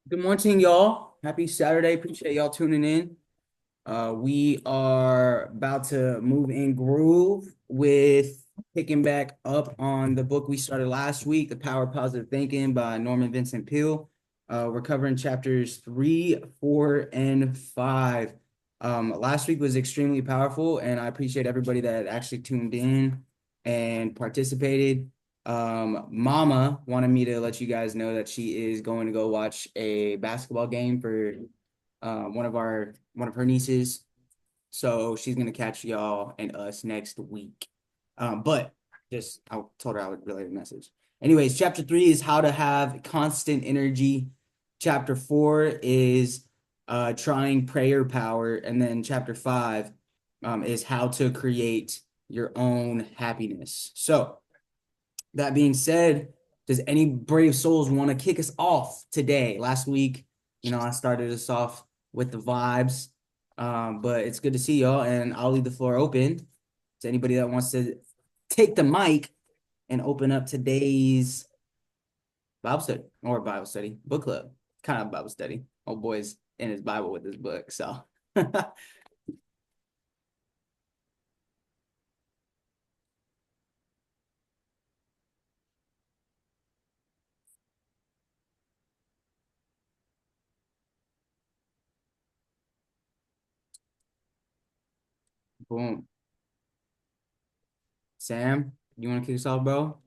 Good morning, y'all. Happy Saturday. Appreciate y'all tuning in. We are about to move in groove with picking back up on the book we started last week, The Power of Positive Thinking by Vincent Peale. We're covering chapters 3, 4, and 5. Last week was extremely powerful, and I appreciate everybody that actually tuned in and participated. Mama wanted me to let you guys know that she is going to go watch a basketball game for one of her nieces. So she's gonna catch y'all and us next week. But just I told her I would relay the message. Anyways, chapter 3 is how to have constant energy. Chapter 4 is trying prayer power, and then chapter 5 is how to create your own happiness. So that being said, does any brave souls want to kick us off today? Last week, I started us off with the vibes, but it's good to see y'all, and I'll leave the floor open to anybody that wants to take the mic and open up today's Bible study, book club, kind of Bible study. Old boy's in his Bible with his book, so boom. Sam, you want to kick us off, bro?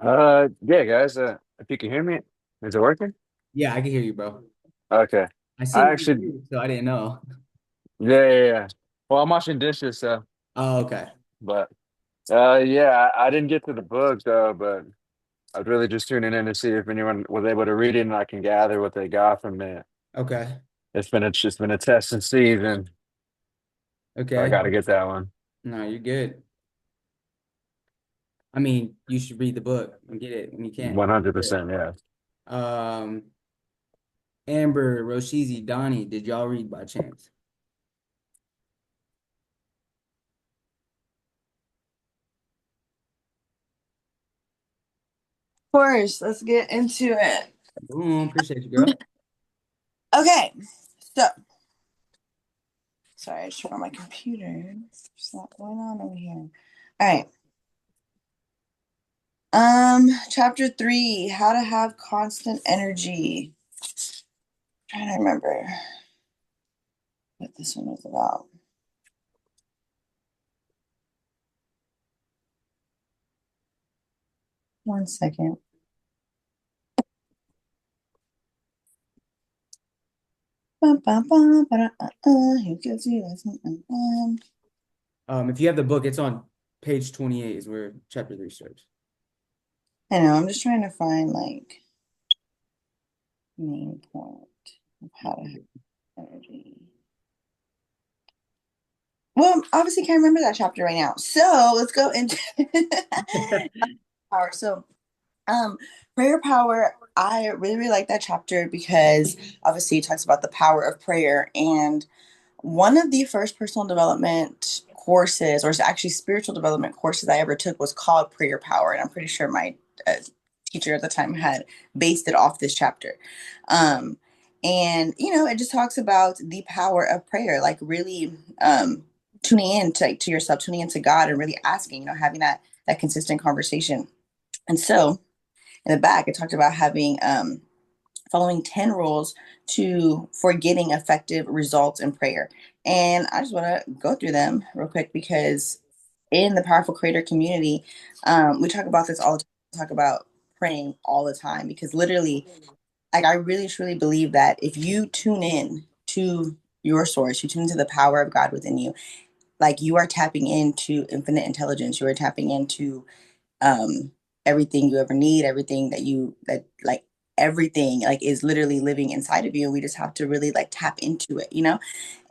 Yeah, guys. If you can hear me, is it working? Yeah, I can hear you, bro. Okay. I I seen actually, you, so I didn't know. yeah, yeah, yeah. Well, I'm washing dishes, so, Oh, okay. but, yeah, I didn't get to the book though, but I was really just tuning in to see if anyone was able to read it and I can gather what they got from it. Okay. It's been a testing season, so I Okay. got to get that one. No, you're good. I mean, you should read the book and get it when you can. 100%, yeah. Um, Amber, Roshizi, Donnie, did y'all read by chance? Course, let's get into it. Boom, appreciate you, girl. Okay, so sorry, I just turned on my computer. There's a lot going on over here. All right. Chapter 3, how to have constant energy. Trying to remember what this one was about. One second. Bum, bum, bum, You can see this. If you have the book, it's on page 28 is where chapter 3 starts. I know, I'm just trying to find like main point of how to have energy. Well, obviously can't remember that chapter right now. So let's go into power. So Um, prayer power, I really, really like that chapter because obviously it talks about the power of prayer. And one of the first personal development courses, or actually spiritual development courses I ever took was called Prayer Power. And I'm pretty sure my teacher at the time had based it off this chapter. Um, and, it just talks about the power of prayer, like really tuning in to yourself, tuning into God and really asking, having that consistent conversation. And so, in the back, it talked about having following 10 rules for getting effective results in prayer. And I just want to go through them real quick because in the Powerful Creator community, we talk about this all the time. We talk about praying all the time because literally, like, I really truly believe that if you tune in to your source, you tune into the power of God within you, like you are tapping into infinite intelligence, you are tapping into um everything you ever need, everything that like everything like is literally living inside of you, and we just have to really like tap into it.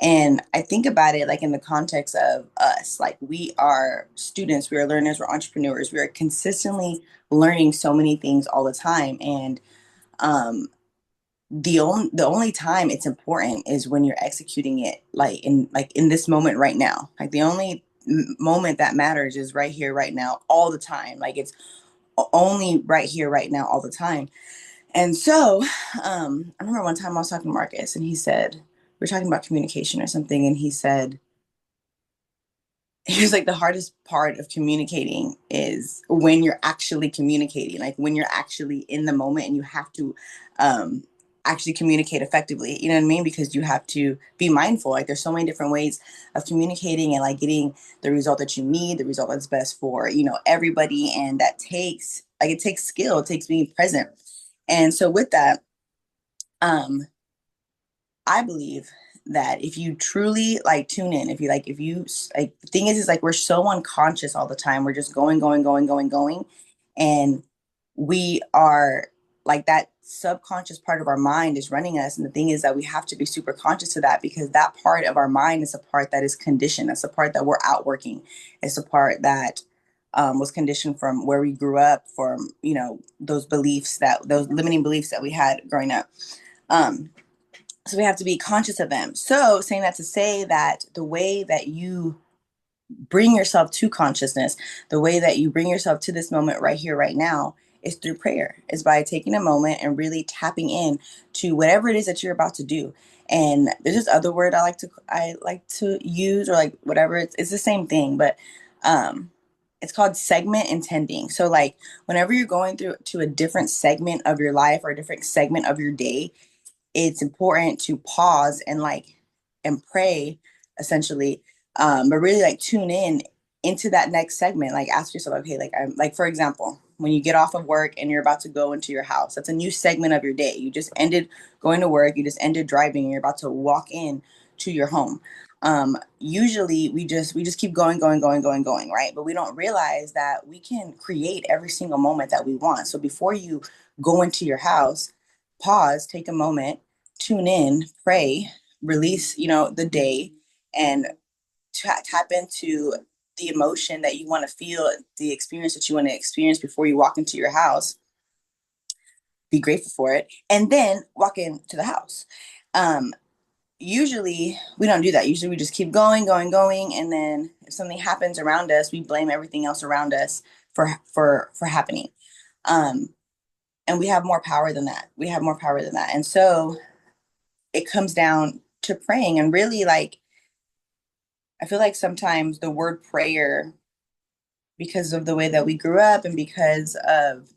And I think about it like in the context of us, like we are students, we are learners, we're entrepreneurs, we are consistently learning so many things all the time. And um the only time it's important is when you're executing it like in this moment right now. Like the only moment that matters is right here right now all the time. Like it's only right here right now all the time. And so I remember one time I was talking to Marcus and he said, we were talking about communication or something. And he said, he was like, the hardest part of communicating is when you're actually communicating, like when you're actually in the moment and you have to um, actually communicate effectively. You know what I mean? Because you have to be mindful. Like there's so many different ways of communicating and like getting the result that you need, the result that's best for, you know, everybody. And that takes, like, it takes skill, it takes being present. And so with that, um, I believe that if you truly like tune in, if you like, if you like, the thing is like we're so unconscious all the time. We're just going, going, going, going, going, and we are like that subconscious part of our mind is running us. And the thing is that we have to be super conscious of that because that part of our mind is a part that is conditioned. That's the part that we're outworking. It's the part that was conditioned from where we grew up, from you know those beliefs that those limiting beliefs that we had growing up. Um, so we have to be conscious of them. So saying that to say that the way that you bring yourself to consciousness, the way that you bring yourself to this moment right here, right now, is through prayer, is by taking a moment and really tapping in to whatever it is that you're about to do. And there's this other word I like to use, or like whatever, it's the same thing, but um it's called segment intending. So like whenever you're going through to a different segment of your life or a different segment of your day, it's important to pause and like and pray essentially, but really like tune in into that next segment. Like ask yourself, okay, like I'm like, for example, when you get off of work and you're about to go into your house, that's a new segment of your day. You just ended going to work, you just ended driving, and you're about to walk in to your home. Usually we just keep going, going, going, going, going, right? But we don't realize that we can create every single moment that we want. So before you go into your house, pause, take a moment, tune in, pray, release, you know, the day, and tap into the emotion that you want to feel, the experience that you want to experience before you walk into your house. Be grateful for it, and then walk into the house. Um, Usually we don't do that. Usually we just keep going, going, going, and then if something happens around us, we blame everything else around us for happening. Um, and we have more power than that. We have more power than that, and so it comes down to praying. And really, like, I feel like sometimes the word prayer, because of the way that we grew up and because of,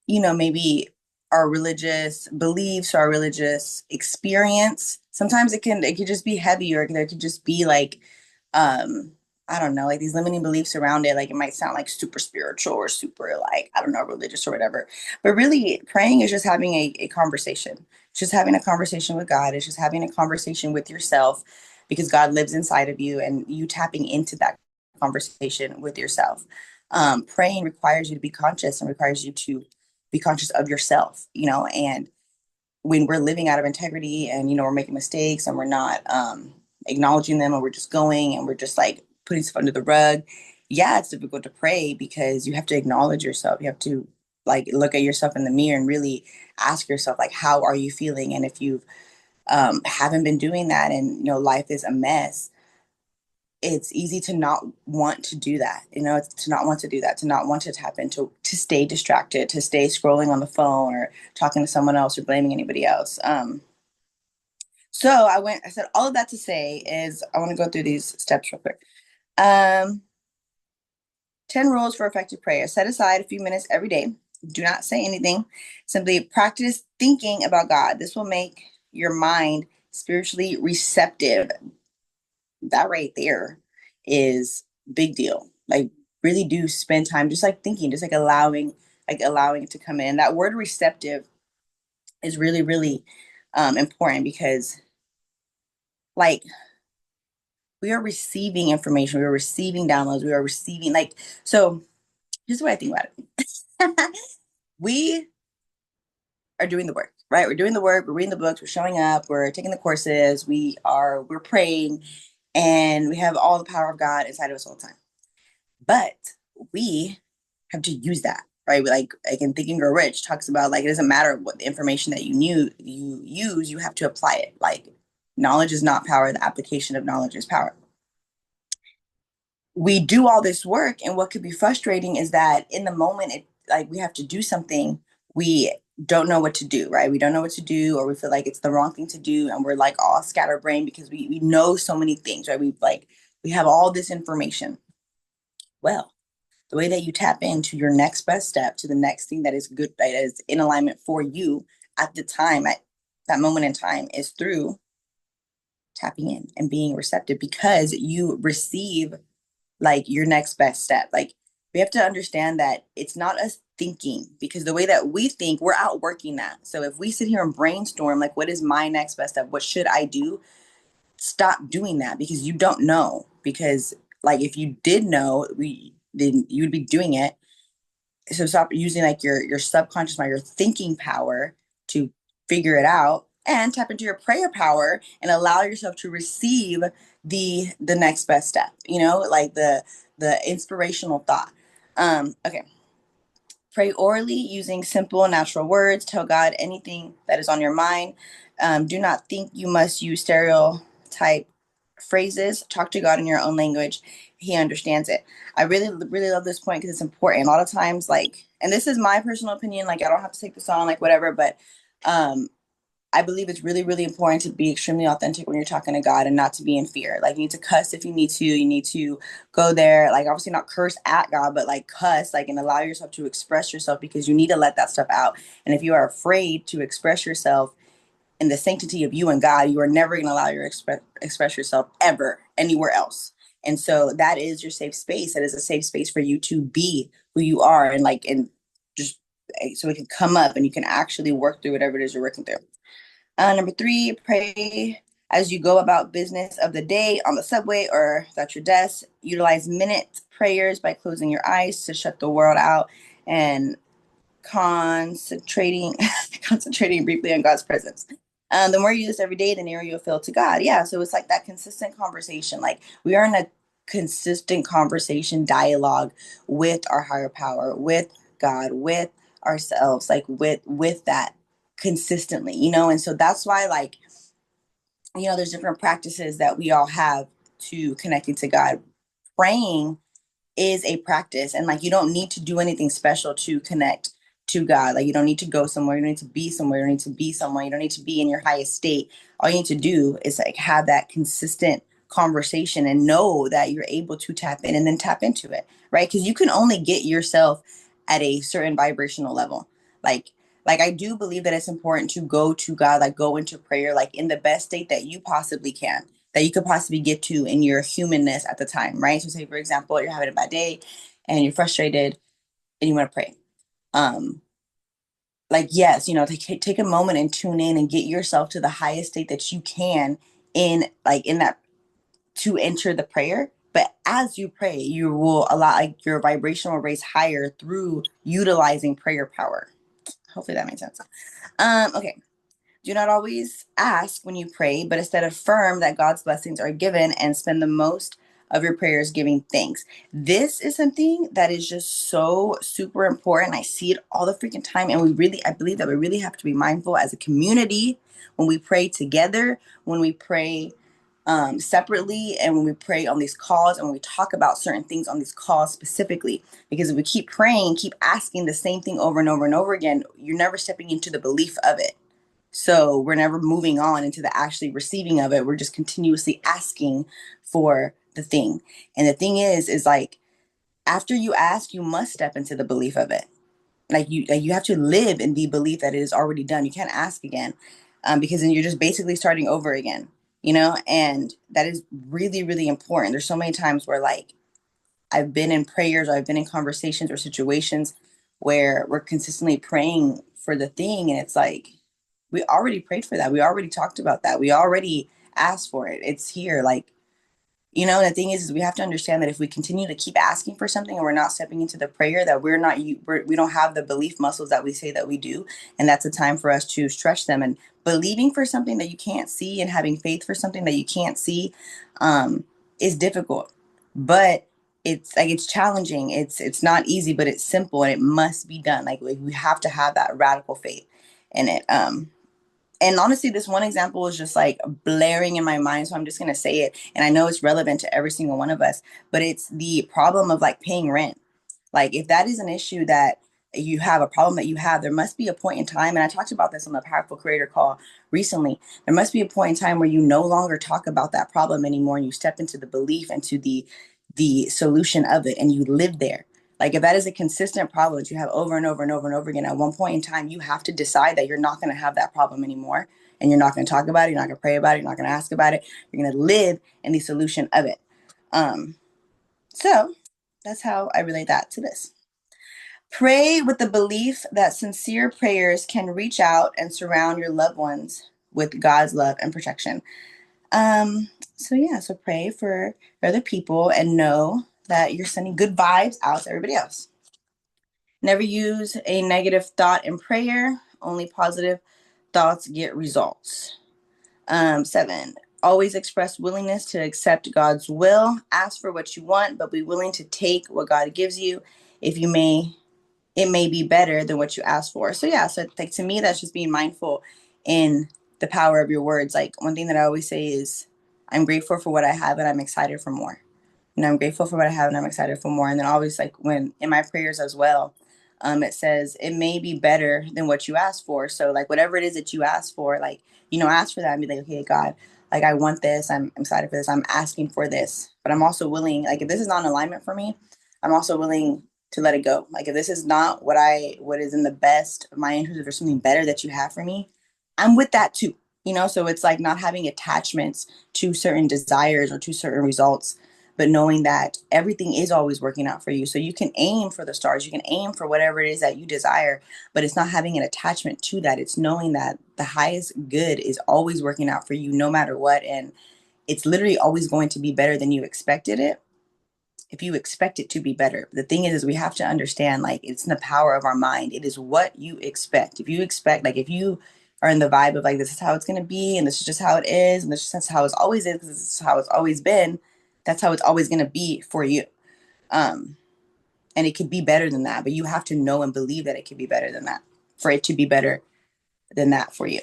you know, maybe our religious beliefs, our religious experience, sometimes it could just be heavy, or there could just be like, um, I don't know, like these limiting beliefs around it. Like it might sound like super spiritual or super like, I don't know, religious or whatever. But really praying is just having a conversation. It's just having a conversation with God. It's just having a conversation with yourself because God lives inside of you and you tapping into that conversation with yourself. Praying requires you to be conscious and requires you to be conscious of yourself, you know, and when we're living out of integrity and, you know, we're making mistakes and we're not acknowledging them, and we're just going and we're just like putting stuff under the rug. Yeah, it's difficult to pray because you have to acknowledge yourself. You have to like look at yourself in the mirror and really ask yourself, like, how are you feeling? And if you haven't been doing that and, you know, life is a mess, it's easy to not want to do that. You know, it's to not want to do that, to not want to tap into, to stay distracted, to stay scrolling on the phone or talking to someone else or blaming anybody else. So I said all of that to say is I want to go through these steps real quick. Um, 10 rules for effective prayer. Set aside a few minutes every day. Do not say anything. Simply practice thinking about God. This will make your mind spiritually receptive. That right there is big deal. Like really do spend time just like thinking, just like allowing it to come in. That word receptive is really, really important because like we are receiving information, we are receiving downloads, we are receiving like, so here's the way I think about it. We are doing the work, right? We're doing the work, we're reading the books, we're showing up, we're taking the courses, we're praying, and we have all the power of God inside of us all the time. But we have to use that, right? Like in Think and Grow Rich talks about like it doesn't matter what the information that you use, you have to apply it. Like knowledge is not power, the application of knowledge is power. We do all this work, and what could be frustrating is that in the moment it like we have to do something, we don't know what to do, right? We don't know what to do, or we feel like it's the wrong thing to do, and we're like all scatterbrained because we know so many things, right? We have all this information. Well, the way that you tap into your next best step, to the next thing that is good, that is in alignment for you at the time, at that moment in time, is through tapping in and being receptive, because you receive like your next best step. Like, we have to understand that it's not us thinking, because the way that we think, we're outworking that. So if we sit here and brainstorm, like, what is my next best step? What should I do? Stop doing that, because you don't know. Because like, if you did know, then you would be doing it. So stop using like your subconscious mind, your thinking power, to figure it out, and tap into your prayer power and allow yourself to receive the next best step, like the inspirational thought. Okay. Pray orally using simple, natural words. Tell God anything that is on your mind. Do not think you must use stereotype phrases. Talk to God in your own language. He understands it. I really, really love this point because it's important. A lot of times, like, and this is my personal opinion, like, I don't have to take this on, like, whatever, but um, I believe it's really, really important to be extremely authentic when you're talking to God, and not to be in fear. Like, you need to cuss if you need to. You need to go there, like, obviously not curse at God, but like cuss, like, and allow yourself to express yourself, because you need to let that stuff out. And if you are afraid to express yourself in the sanctity of you and God, you are never going to allow your express yourself ever anywhere else. And so that is your safe space. That is a safe space for you to be who you are, and like, and just so it can come up and you can actually work through whatever it is you're working through. Number three, pray as you go about business of the day on the subway or at your desk. Utilize minute prayers by closing your eyes to shut the world out and concentrating concentrating briefly on God's presence. The more you do this every day, the nearer you'll feel to God. Yeah, so it's like that consistent conversation. Like, we are in a consistent conversation, dialogue with our higher power, with God, with ourselves, like with that consistently, and so that's why, like, there's different practices that we all have to connecting to God. Praying is a practice, and like, you don't need to do anything special to connect to God. Like, you don't need to go somewhere, you don't need to be somewhere, you don't need to be somewhere, you don't need to be in your highest state. All you need to do is like have that consistent conversation and know that you're able to tap in, and then tap into it, right? Because you can only get yourself at a certain vibrational level. Like, I do believe that it's important to go to God, like, go into prayer, like, in the best state that you possibly can, that you could possibly get to in your humanness at the time, right? So say, for example, you're having a bad day and you're frustrated and you want to pray. Um, like, yes, take a moment and tune in and get yourself to the highest state that you can, in that, to enter the prayer. But as you pray, you will allow, like, your vibration will raise higher through utilizing prayer power. Hopefully that makes sense. Okay. Do not always ask when you pray, but instead affirm that God's blessings are given, and spend the most of your prayers giving thanks. This is something that is just so super important. I see it all the freaking time. And I believe that we really have to be mindful as a community when we pray together, when we pray separately, and when we pray on these calls, and when we talk about certain things on these calls specifically. Because if we keep praying, keep asking the same thing over and over and over again, you're never stepping into the belief of it. So we're never moving on into the actually receiving of it. We're just continuously asking for the thing. And the thing is like, after you ask, you must step into the belief of it. Like you have to live in the belief that it is already done. You can't ask again, because then you're just basically starting over again, and that is really, really important. There's so many times where, like, I've been in prayers, or I've been in conversations or situations where we're consistently praying for the thing. And it's like, we already prayed for that. We already talked about that. We already asked for it. It's here. Like, the thing is we have to understand that if we continue to keep asking for something and we're not stepping into the prayer, that we don't have the belief muscles that we say that we do. And that's a time for us to stretch them. And believing for something that you can't see, and having faith for something that you can't see, is difficult. But it's challenging. It's not easy, but it's simple, and it must be done. Like, we have to have that radical faith in it. And honestly, this one example is just like blaring in my mind. So I'm just going to say it. And I know it's relevant to every single one of us, but it's the problem of like paying rent. Like, if that is an issue that you have a problem that you have, there must be a point in time, and I talked about this on the Powerful Creator call recently. There must be a point in time where you no longer talk about that problem anymore, and you step into the belief, into the solution of it, and you live there. Like if that is a consistent problem that you have over and over and over and over again, at one point in time, you have to decide that you're not going to have that problem anymore, and you're not going to talk about it, you're not going to pray about it, you're not going to ask about it, you're going to live in the solution of it. So that's how I relate that to this. Pray with the belief that sincere prayers can reach out and surround your loved ones with God's love and protection. So pray for other people and know that you're sending good vibes out to everybody else. Never use a negative thought in prayer. Only positive thoughts get results. 7, always express willingness to accept God's will. Ask for what you want, but be willing to take what God gives you. If you may, it may be better than what you asked for. So like to me, that's just being mindful in the power of your words. Like one thing that I always say is, I'm grateful for what I have and I'm excited for more. And I'm grateful for what I have and I'm excited for more. And then always like when in my prayers as well, it says it may be better than what you asked for. So like whatever it is that you ask for, like, ask for that and be like, okay, God, like I want this. I'm excited for this. I'm asking for this. But I'm also willing, like if this is not in alignment for me, I'm also willing to let it go. Like if this is not what is in the best of my interest, if there's something better that you have for me, I'm with that too. So it's like not having attachments to certain desires or to certain results, but knowing that everything is always working out for you. So you can aim for the stars, you can aim for whatever it is that you desire, but it's not having an attachment to that. It's knowing that the highest good is always working out for you no matter what. And it's literally always going to be better than you expected it, if you expect it to be better. The thing is we have to understand, like, it's in the power of our mind. It is what you expect. If you expect, like, if you are in the vibe of like, this is how it's going to be, and this is just how it is, and this is how it's always is, because this is how it's always been, that's how it's always going to be for you. And it could be better than that, but you have to know and believe that it could be better than that, for it to be better than that for you.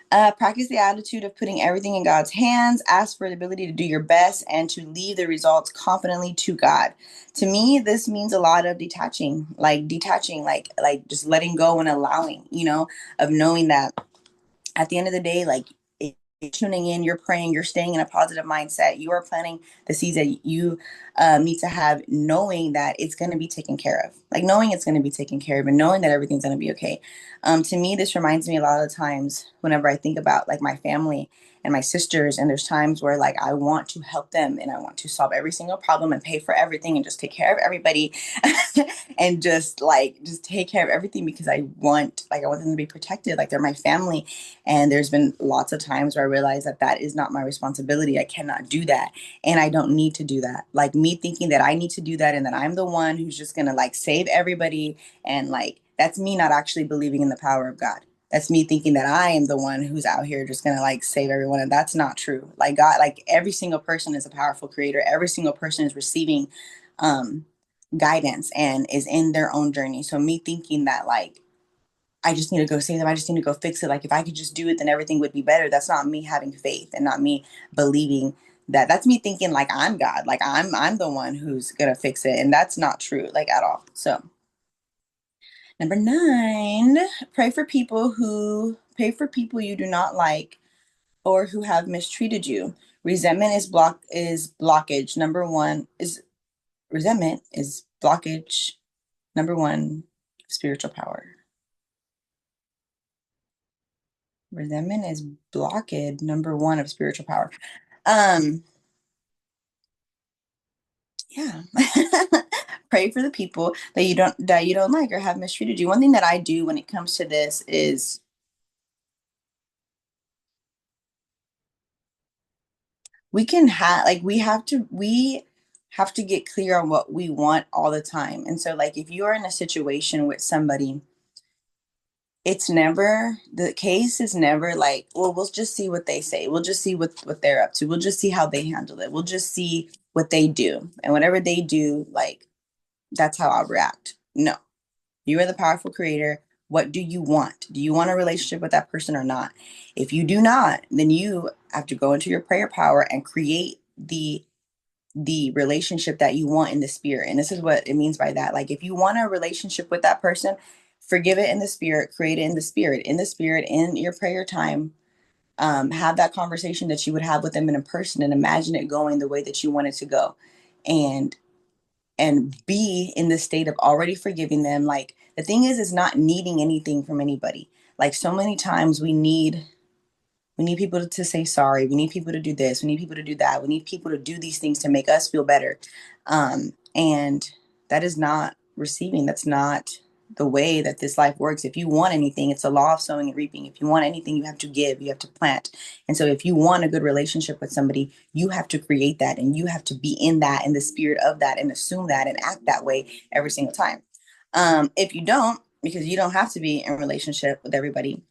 Practice the attitude of putting everything in God's hands. Ask for the ability to do your best and to leave the results confidently to God. To me, this means a lot of detaching, like just letting go and allowing, of knowing that at the end of the day, like, you're tuning in, you're praying, you're staying in a positive mindset, you are planting the seeds that you need to have, knowing that it's going to be taken care of, like knowing it's going to be taken care of and knowing that everything's going to be okay. To me, this reminds me a lot of the times whenever I think about like my family and my sisters, and there's times where like I want to help them and I want to solve every single problem and pay for everything and just take care of everybody and just take care of everything, because I want them to be protected, like they're my family. And there's been lots of times where I realized that that is not my responsibility. I cannot do that. And I don't need to do that. Like me thinking that I need to do that and that I'm the one who's just going to like save everybody. And like, that's me not actually believing in the power of God. That's me thinking that I am the one who's out here just going to like save everyone. And that's not true. Like God, like every single person is a powerful creator. Every single person is receiving guidance and is in their own journey. So me thinking that like, I just need to go save them, I just need to go fix it, like if I could just do it, then everything would be better. That's not me having faith and not me believing that. That's me thinking like I'm God, like I'm the one who's gonna fix it. And that's not true, like at all. So number 9, pray for people you do not like or who have mistreated you. Resentment is blockage. Resentment is blockage number 1 of spiritual power. Resentment is blockage number 1 of spiritual power. Yeah. Pray for the people that you don't like or have mistreated you. One thing that I do when it comes to this is we have to get clear on what we want all the time. And so like if you're in a situation with somebody, the case is never like, well, we'll just see what they say. We'll just see what they're up to. We'll just see how they handle it. We'll just see what they do. And whatever they do, like, that's how I'll react. No, you are the powerful creator. What do you want? Do you want a relationship with that person or not? If you do not, then you have to go into your prayer power and create the the relationship that you want in the spirit. And this is what it means by that. Like if you want a relationship with that person, forgive it in the spirit, create it in the spirit, in your prayer time. Have that conversation that you would have with them in a person and imagine it going the way that you want it to go. And be in the state of already forgiving them. Like the thing is not needing anything from anybody. Like so many times we need people to say sorry. We need people to do this. We need people to do that. We need people to do these things to make us feel better. And that is not receiving. That's not the way that this life works. If you want anything, it's a law of sowing and reaping. If you want anything, you have to give, you have to plant. And so if you want a good relationship with somebody, you have to create that and you have to be in that, in the spirit of that, and assume that and act that way every single time. If you don't, because you don't have to be in a relationship with everybody,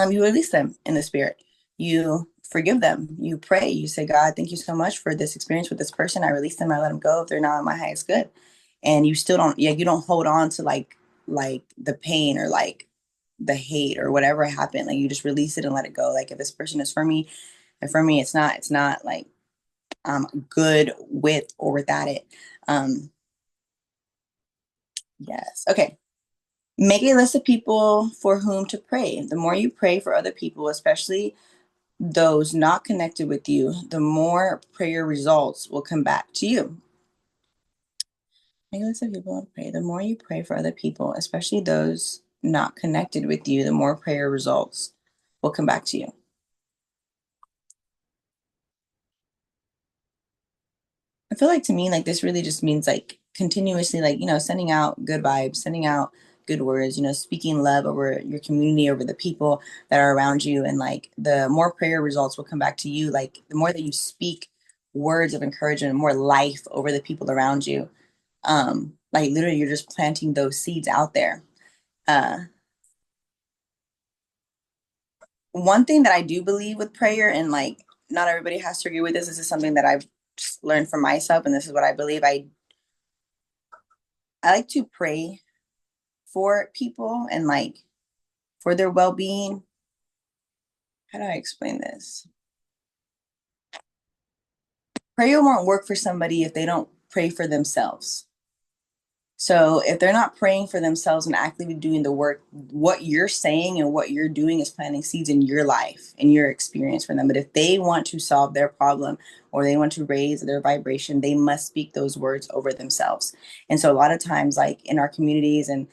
you release them in the spirit. You forgive them. You pray. You say, God, thank you so much for this experience with this person. I release them. I let them go. If they're not on my highest good. And you still don't, yeah, you don't hold on to like the pain or like the hate or whatever happened. Like you just release it and let it go. Like if this person is for me, and for me, it's not like I'm good with or without it. Yes. Okay. Make a list of people for whom to pray. The more you pray for other people, especially those not connected with you, the more prayer results will come back to you. Make a list of people and pray. The more you pray for other people, especially those not connected with you, the more prayer results will come back to you. I feel like to me, like this really just means like continuously, like, sending out good vibes, sending out good words, speaking love over your community, over the people that are around you. And like the more prayer results will come back to you. Like the more that you speak words of encouragement, more life over the people around you. Like literally you're just planting those seeds out there. Uh, One thing that I do believe with prayer, and like not everybody has to agree with this is something that I've just learned for myself, and this is what I believe. I like to pray for people and like for their well-being. How do I explain this? Prayer won't work for somebody if they don't pray for themselves. So if they're not praying for themselves and actively doing the work, what you're saying and what you're doing is planting seeds in your life, in your experience for them. But if they want to solve their problem or they want to raise their vibration, they must speak those words over themselves. And so a lot of times, like in our communities and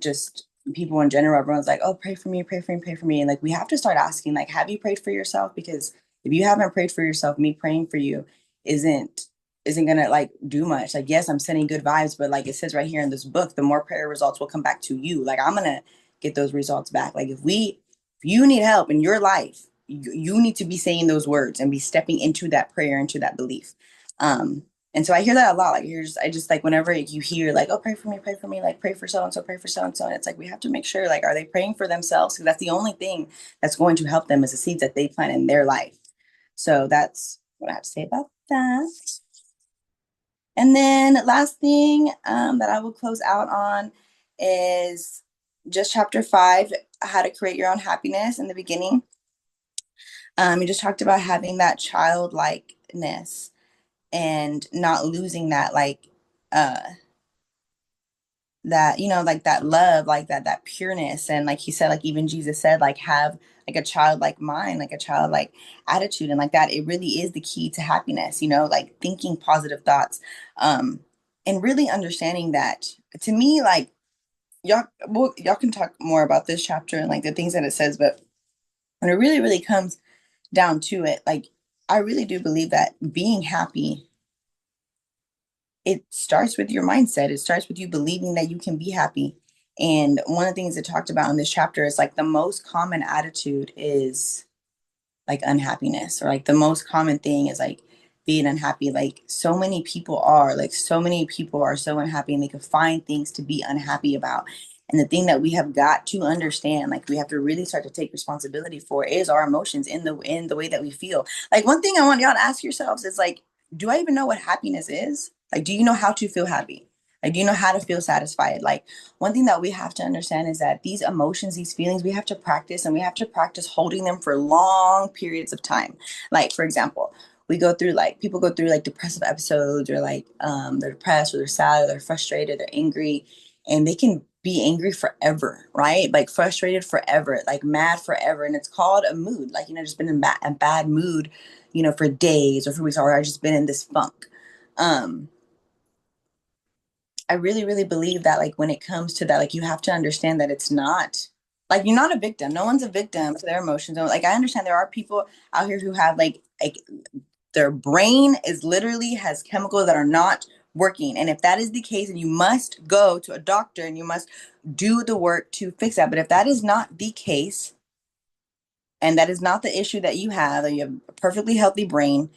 just people in general, everyone's like, oh, pray for me, pray for me, pray for me. And like we have to start asking, like, have you prayed for yourself? Because if you haven't prayed for yourself, me praying for you isn't gonna like do much. Like, yes, I'm sending good vibes, but like it says right here in this book, the more prayer results will come back to you. Like I'm gonna get those results back. Like if you need help in your life, you need to be saying those words and be stepping into that prayer, into that belief. And so I hear that a lot. Like I just like whenever you hear like, oh, pray for me, like pray for so and so, pray for so and so. And it's like we have to make sure, like, are they praying for themselves? Because that's the only thing that's going to help them is the seeds that they plant in their life. So that's what I have to say about that. And then last thing that I will close out on is just chapter 5, how to create your own happiness in the beginning. You just talked about having that childlikeness and not losing that, like uh, that, like that love, like that pureness. And like he said, like even Jesus said, like have like a childlike mind, like a childlike attitude. And like that, it really is the key to happiness, like thinking positive thoughts. Um, and really understanding that to me, like y'all can talk more about this chapter and like the things that it says, but when it really, really comes down to it, like I really do believe that being happy, it starts with your mindset. It starts with you believing that you can be happy. And one of the things it talked about in this chapter is like the most common attitude is like unhappiness, or like the most common thing is like being unhappy. Like so many people are so unhappy and they can find things to be unhappy about. And the thing that we have got to understand, like we have to really start to take responsibility for, is our emotions in the way that we feel. Like one thing I want y'all to ask yourselves is like, do I even know what happiness is? Like, do you know how to feel happy? Like, do you know how to feel satisfied? Like, one thing that we have to understand is that these emotions, these feelings, we have to practice holding them for long periods of time. Like, for example, we go through like people go through like depressive episodes, or like they're depressed or they're sad or they're frustrated, they're angry, and they can be angry forever, right? Like frustrated forever, like mad forever. And it's called a mood. Like, just been in a bad mood, for days or for weeks, or I've just been in this funk. Um, I really, really believe that, like, when it comes to that, like, you have to understand that it's not like you're not a victim. No one's a victim to their emotions. And, like, I understand there are people out here who have like their brain is literally has chemicals that are not working. And if that is the case, and you must go to a doctor and you must do the work to fix that. But if that is not the case, and that is not the issue that you have, and you have a perfectly healthy brain,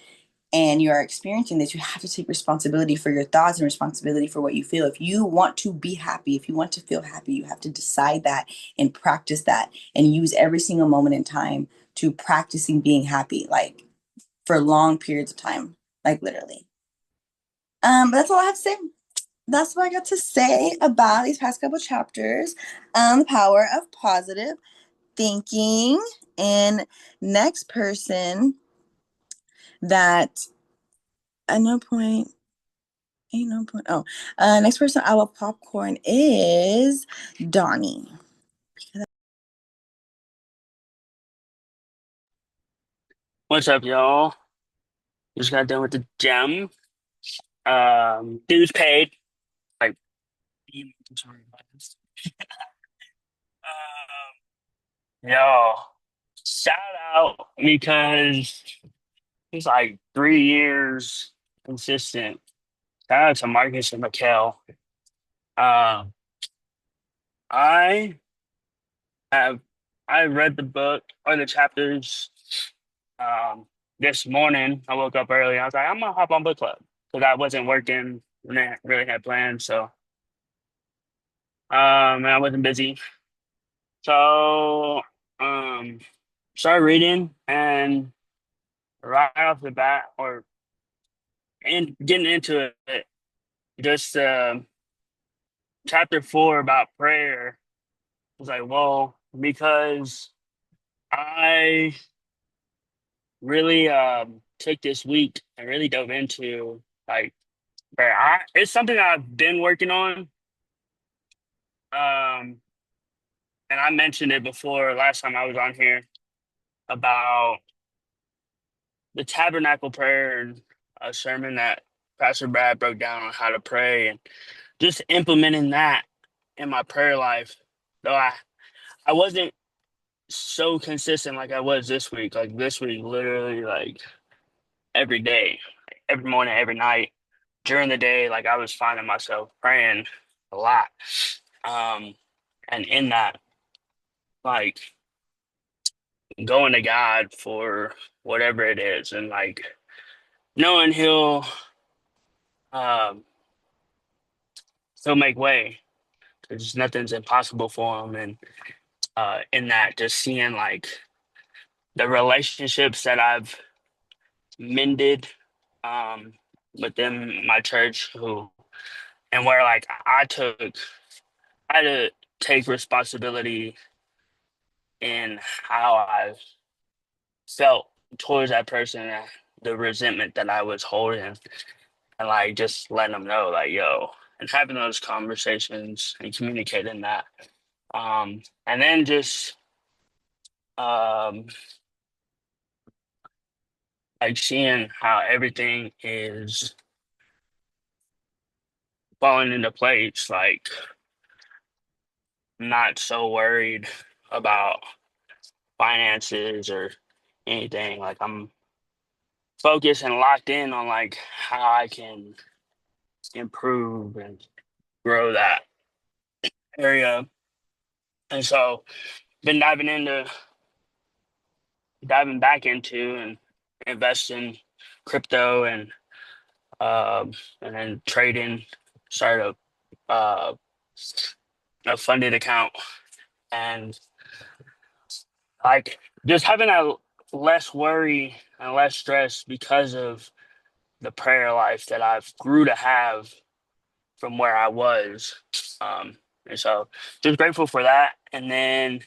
and you are experiencing this, you have to take responsibility for your thoughts and responsibility for what you feel. If you want to be happy, if you want to feel happy, you have to decide that and practice that and use every single moment in time to practicing being happy, like for long periods of time, like literally. But that's all I have to say. That's what I got to say about these past couple chapters. The power of positive thinking. And next person that at no point ain't no point. Oh, next person I will popcorn is Donnie. What's up, y'all? Just got done with the gym. Dues paid. Like, I'm sorry about this. Yo, shout out because it's like 3 years consistent. Shout out to Marcus and Mikhail. Um, I have I read the book or the chapters um this morning. I woke up early. I was like, I'm gonna hop on book club because I wasn't working and I really had plans. So and I wasn't busy. So um started reading and right off the bat or and getting into it, just chapter 4 about prayer was like, whoa, because I really took this week and really dove into like prayer. It's something I've been working on. Um and I mentioned it before last time I was on here about the tabernacle prayer and a sermon that Pastor Brad broke down on how to pray and just implementing that in my prayer life. Though I wasn't so consistent like I was this week. Like this week, literally like every day, every morning, every night, during the day, like I was finding myself praying a lot. Um, and in that, like going to God for whatever it is, and like knowing um he'll make way. There's nothing's impossible for him, and in that, just seeing like the relationships that I've mended um, within my church, who and where like I had to take responsibility in how I felt towards that person, and the resentment that I was holding, and like just letting them know, like, yo, and having those conversations and communicating that. And then just um, like seeing how everything is falling into place, like not so worried about finances or anything. Like I'm focused and locked in on like how I can improve and grow that area. And so been diving back into and invest in crypto and then trading, start uh, a funded account and like just having a less worry and less stress because of the prayer life that I've grew to have from where I was. Um, and so just grateful for that. And then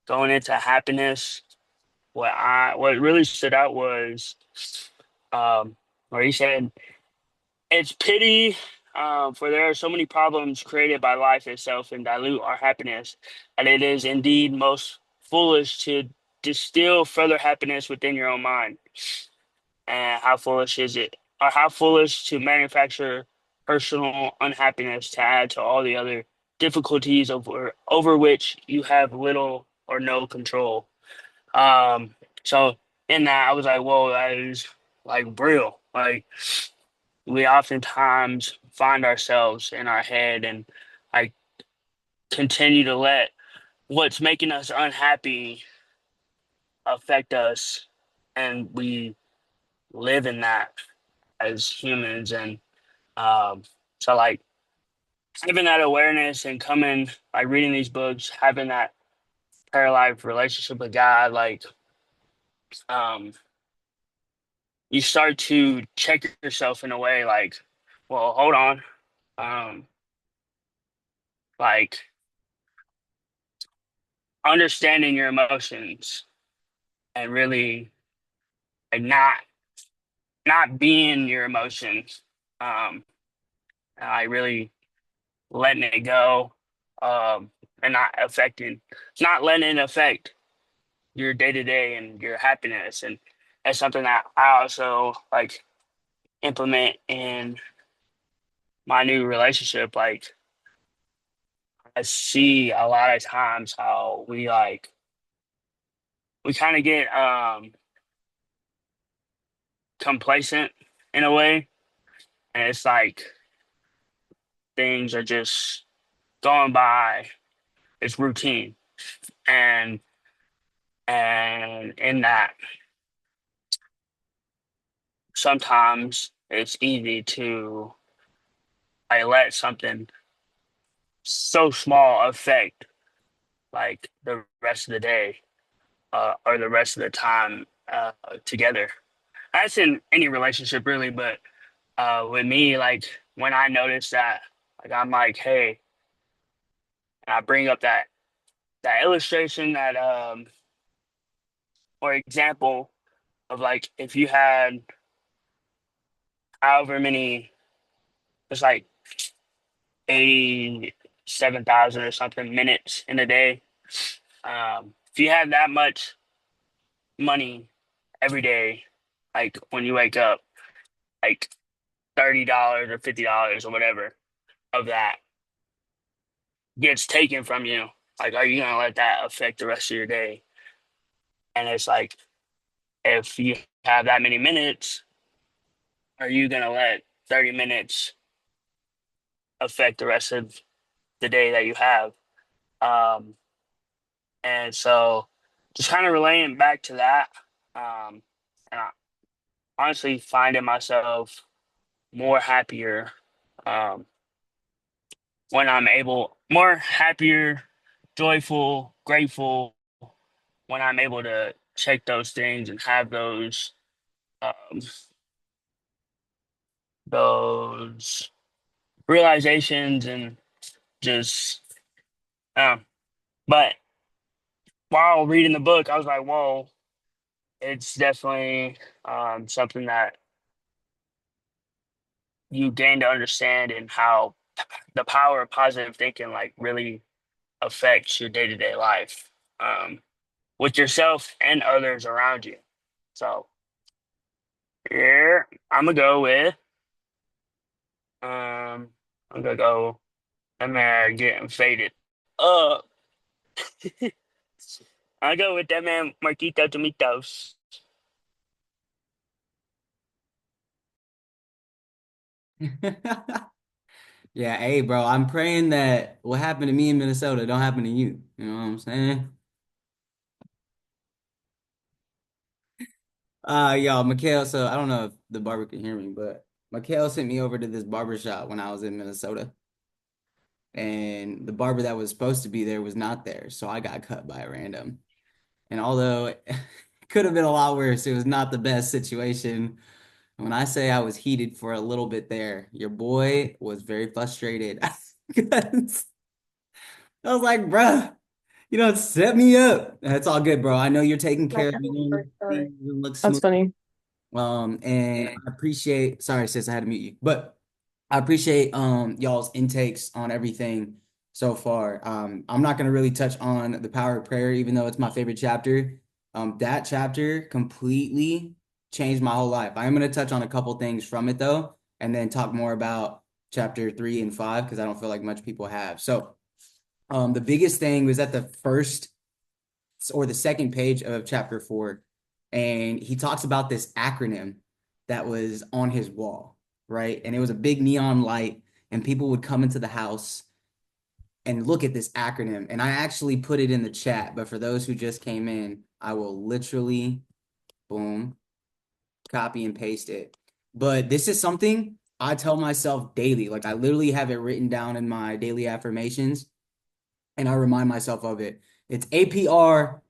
going into happiness, what really stood out was where he said, "It's pity, for there are so many problems created by life itself and dilute our happiness, and it is indeed most foolish to distill further happiness within your own mind. And how foolish is it, or how foolish to manufacture personal unhappiness to add to all the other difficulties over which you have little or no control." So in that, I was like, "Whoa, that is like real." Like we oftentimes find ourselves in our head and like continue to let what's making us unhappy affect us, and we live in that as humans. And um, so like having that awareness and coming like reading these books, having that prayer life relationship with God, like um, you start to check yourself in a way like, well, hold on, um, like understanding your emotions and really like not being your emotions, um, and like really letting it go, um, and not letting it affect your day to day and your happiness. And that's something that I also like implement in my new relationship. Like I see a lot of times how we kind of get complacent in a way, and it's like things are just going by. It's routine, and in that sometimes it's easy to let something so small affect like the rest of the day, or the rest of the time together. That's in any relationship really, but with me, like when I notice that, like I'm like, hey, and I bring up that illustration, that or example of like if you had however many, it's like 87,000 or something minutes in a day. If you had that much money every day, like when you wake up, like $30 or $50 or whatever of that gets taken from you, like are you gonna let that affect the rest of your day? And it's like if you have that many minutes, are you gonna let 30 minutes affect the rest of the day that you have? Um, and so just kind of relating back to that, and I honestly finding myself more happier, um, when I'm able, more happier, joyful, grateful when I'm able to check those things and have um, those realizations and just um. But while reading the book, I was like, "Whoa, it's definitely something that you gain to understand, and how the power of positive thinking like really affects your day to day life, um, with yourself and others around you." So here I'm gonna go with I'm gonna go. I'm getting faded up. I go with that man Marquito Tomitos. Yeah, hey, bro, I'm praying that what happened to me in Minnesota don't happen to you. You know what I'm saying? Y'all, Mikhail, so I don't know if the barber can hear me, but Mikhail sent me over to this barber shop when I was in Minnesota. And the barber that was supposed to be there was not there, so I got cut by a random. And although it could have been a lot worse, it was not the best situation. When I say I was heated for a little bit there, your boy was very frustrated. 'Cause I was like, bruh, set me up. That's all good, bro. I know you're taking care of it. Things look That's smooth. funny. And I appreciate, sorry, sis, I had to mute you, but I appreciate y'all's intakes on everything so far. I'm not gonna really touch on the power of prayer, even though it's my favorite chapter. That chapter completely changed my whole life. I am gonna touch on a couple things from it though, and then talk more about chapter 3 and 5 because I don't feel like much people have. So, the biggest thing was at the first or the second page of chapter 4, and he talks about this acronym that was on his wall, right? And it was a big neon light, and people would come into the house and look at this acronym. And I actually put it in the chat, but for those who just came in, I will literally, boom, copy and paste it. But this is something I tell myself daily. Like I literally have it written down in my daily affirmations, and I remind myself of it. It's APR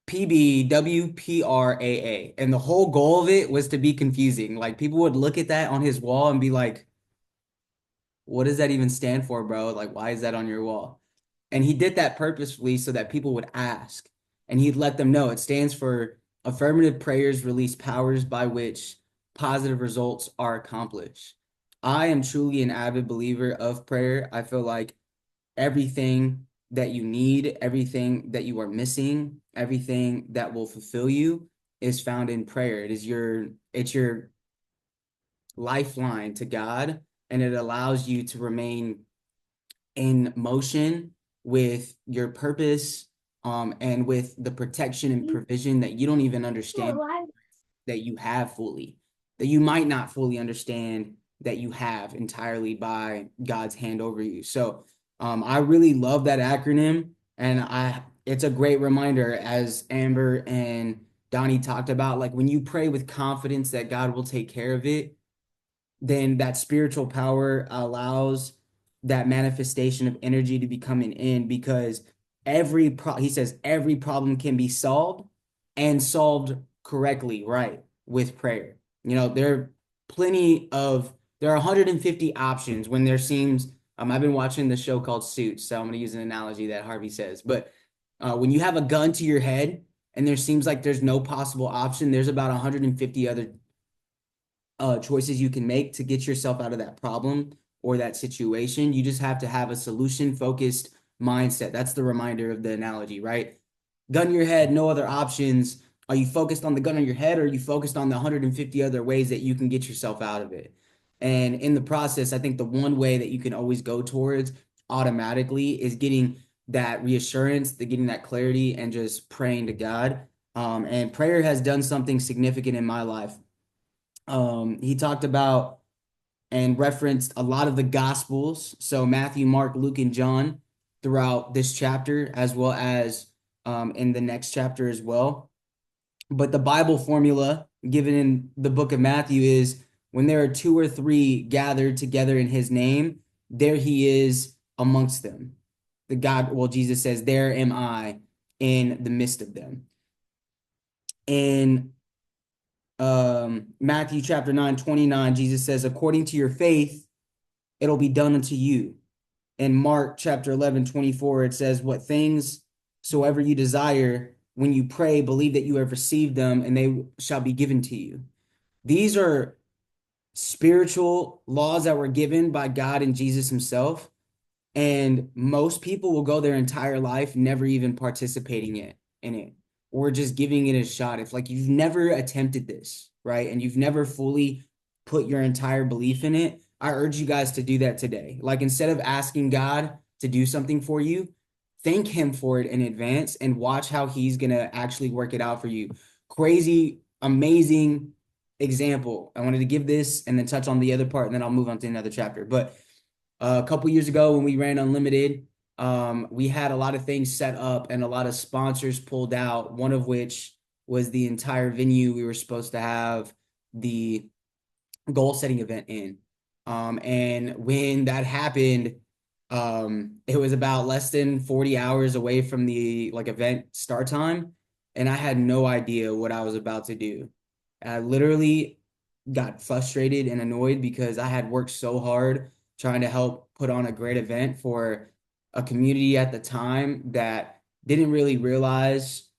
PBWPRAA. And the whole goal of it was to be confusing. Like people would look at that on his wall and be like, what does that even stand for, bro? Like, why is that on your wall? And he did that purposefully so that people would ask. And he'd let them know it stands for affirmative prayers release powers by which positive results are accomplished. I am truly an avid believer of prayer. I feel like everything that you need, everything that you are missing, everything that will fulfill you is found in prayer. It's your lifeline to God, and it allows you to remain in motion with your purpose, and with the protection and provision that you don't even understand that you have fully, that you might not fully understand that you have entirely by God's hand over you. So I really love that acronym, and it's a great reminder, as Amber and Donnie talked about, like when you pray with confidence that God will take care of it, then that spiritual power allows that manifestation of energy to be coming in, because he says every problem can be solved and solved correctly, right, with prayer. There are there are 150 options when there seems, I've been watching the show called Suits, so I'm going to use an analogy that Harvey says, but when you have a gun to your head and there seems like there's no possible option, there's about 150 other choices you can make to get yourself out of that problem or that situation. You just have to have a solution focused mindset. That's the reminder of the analogy, right? Gun to your head, no other options. Are you focused on the gun on your head, or are you focused on the 150 other ways that you can get yourself out of it? And in the process, I think the one way that you can always go towards automatically is getting that reassurance, getting that clarity, and just praying to God. And prayer has done something significant in my life. He talked about and referenced a lot of the Gospels, so Matthew, Mark, Luke, and John throughout this chapter, as well as in the next chapter as well. But the Bible formula given in the book of Matthew is when there are two or three gathered together in his name, there he is amongst them. Jesus says, there am I in the midst of them. In Matthew chapter 9:29, Jesus says, according to your faith, it'll be done unto you. In Mark chapter 11:24, it says, what things soever you desire, when you pray, believe that you have received them and they shall be given to you. These are spiritual laws that were given by God and Jesus himself. And most people will go their entire life never even participating in it or just giving it a shot. If like you've never attempted this, right? And you've never fully put your entire belief in it, I urge you guys to do that today. Like instead of asking God to do something for you, thank him for it in advance and watch how he's going to actually work it out for you. Crazy, amazing example. I wanted to give this and then touch on the other part, and then I'll move on to another chapter. But a couple years ago when we ran Unlimited, we had a lot of things set up and a lot of sponsors pulled out, one of which was the entire venue we were supposed to have the goal setting event in. And when that happened, it was about less than 40 hours away from the event start time, and I had no idea what I was about to do. I literally got frustrated and annoyed because I had worked so hard trying to help put on a great event for a community at the time that didn't really realize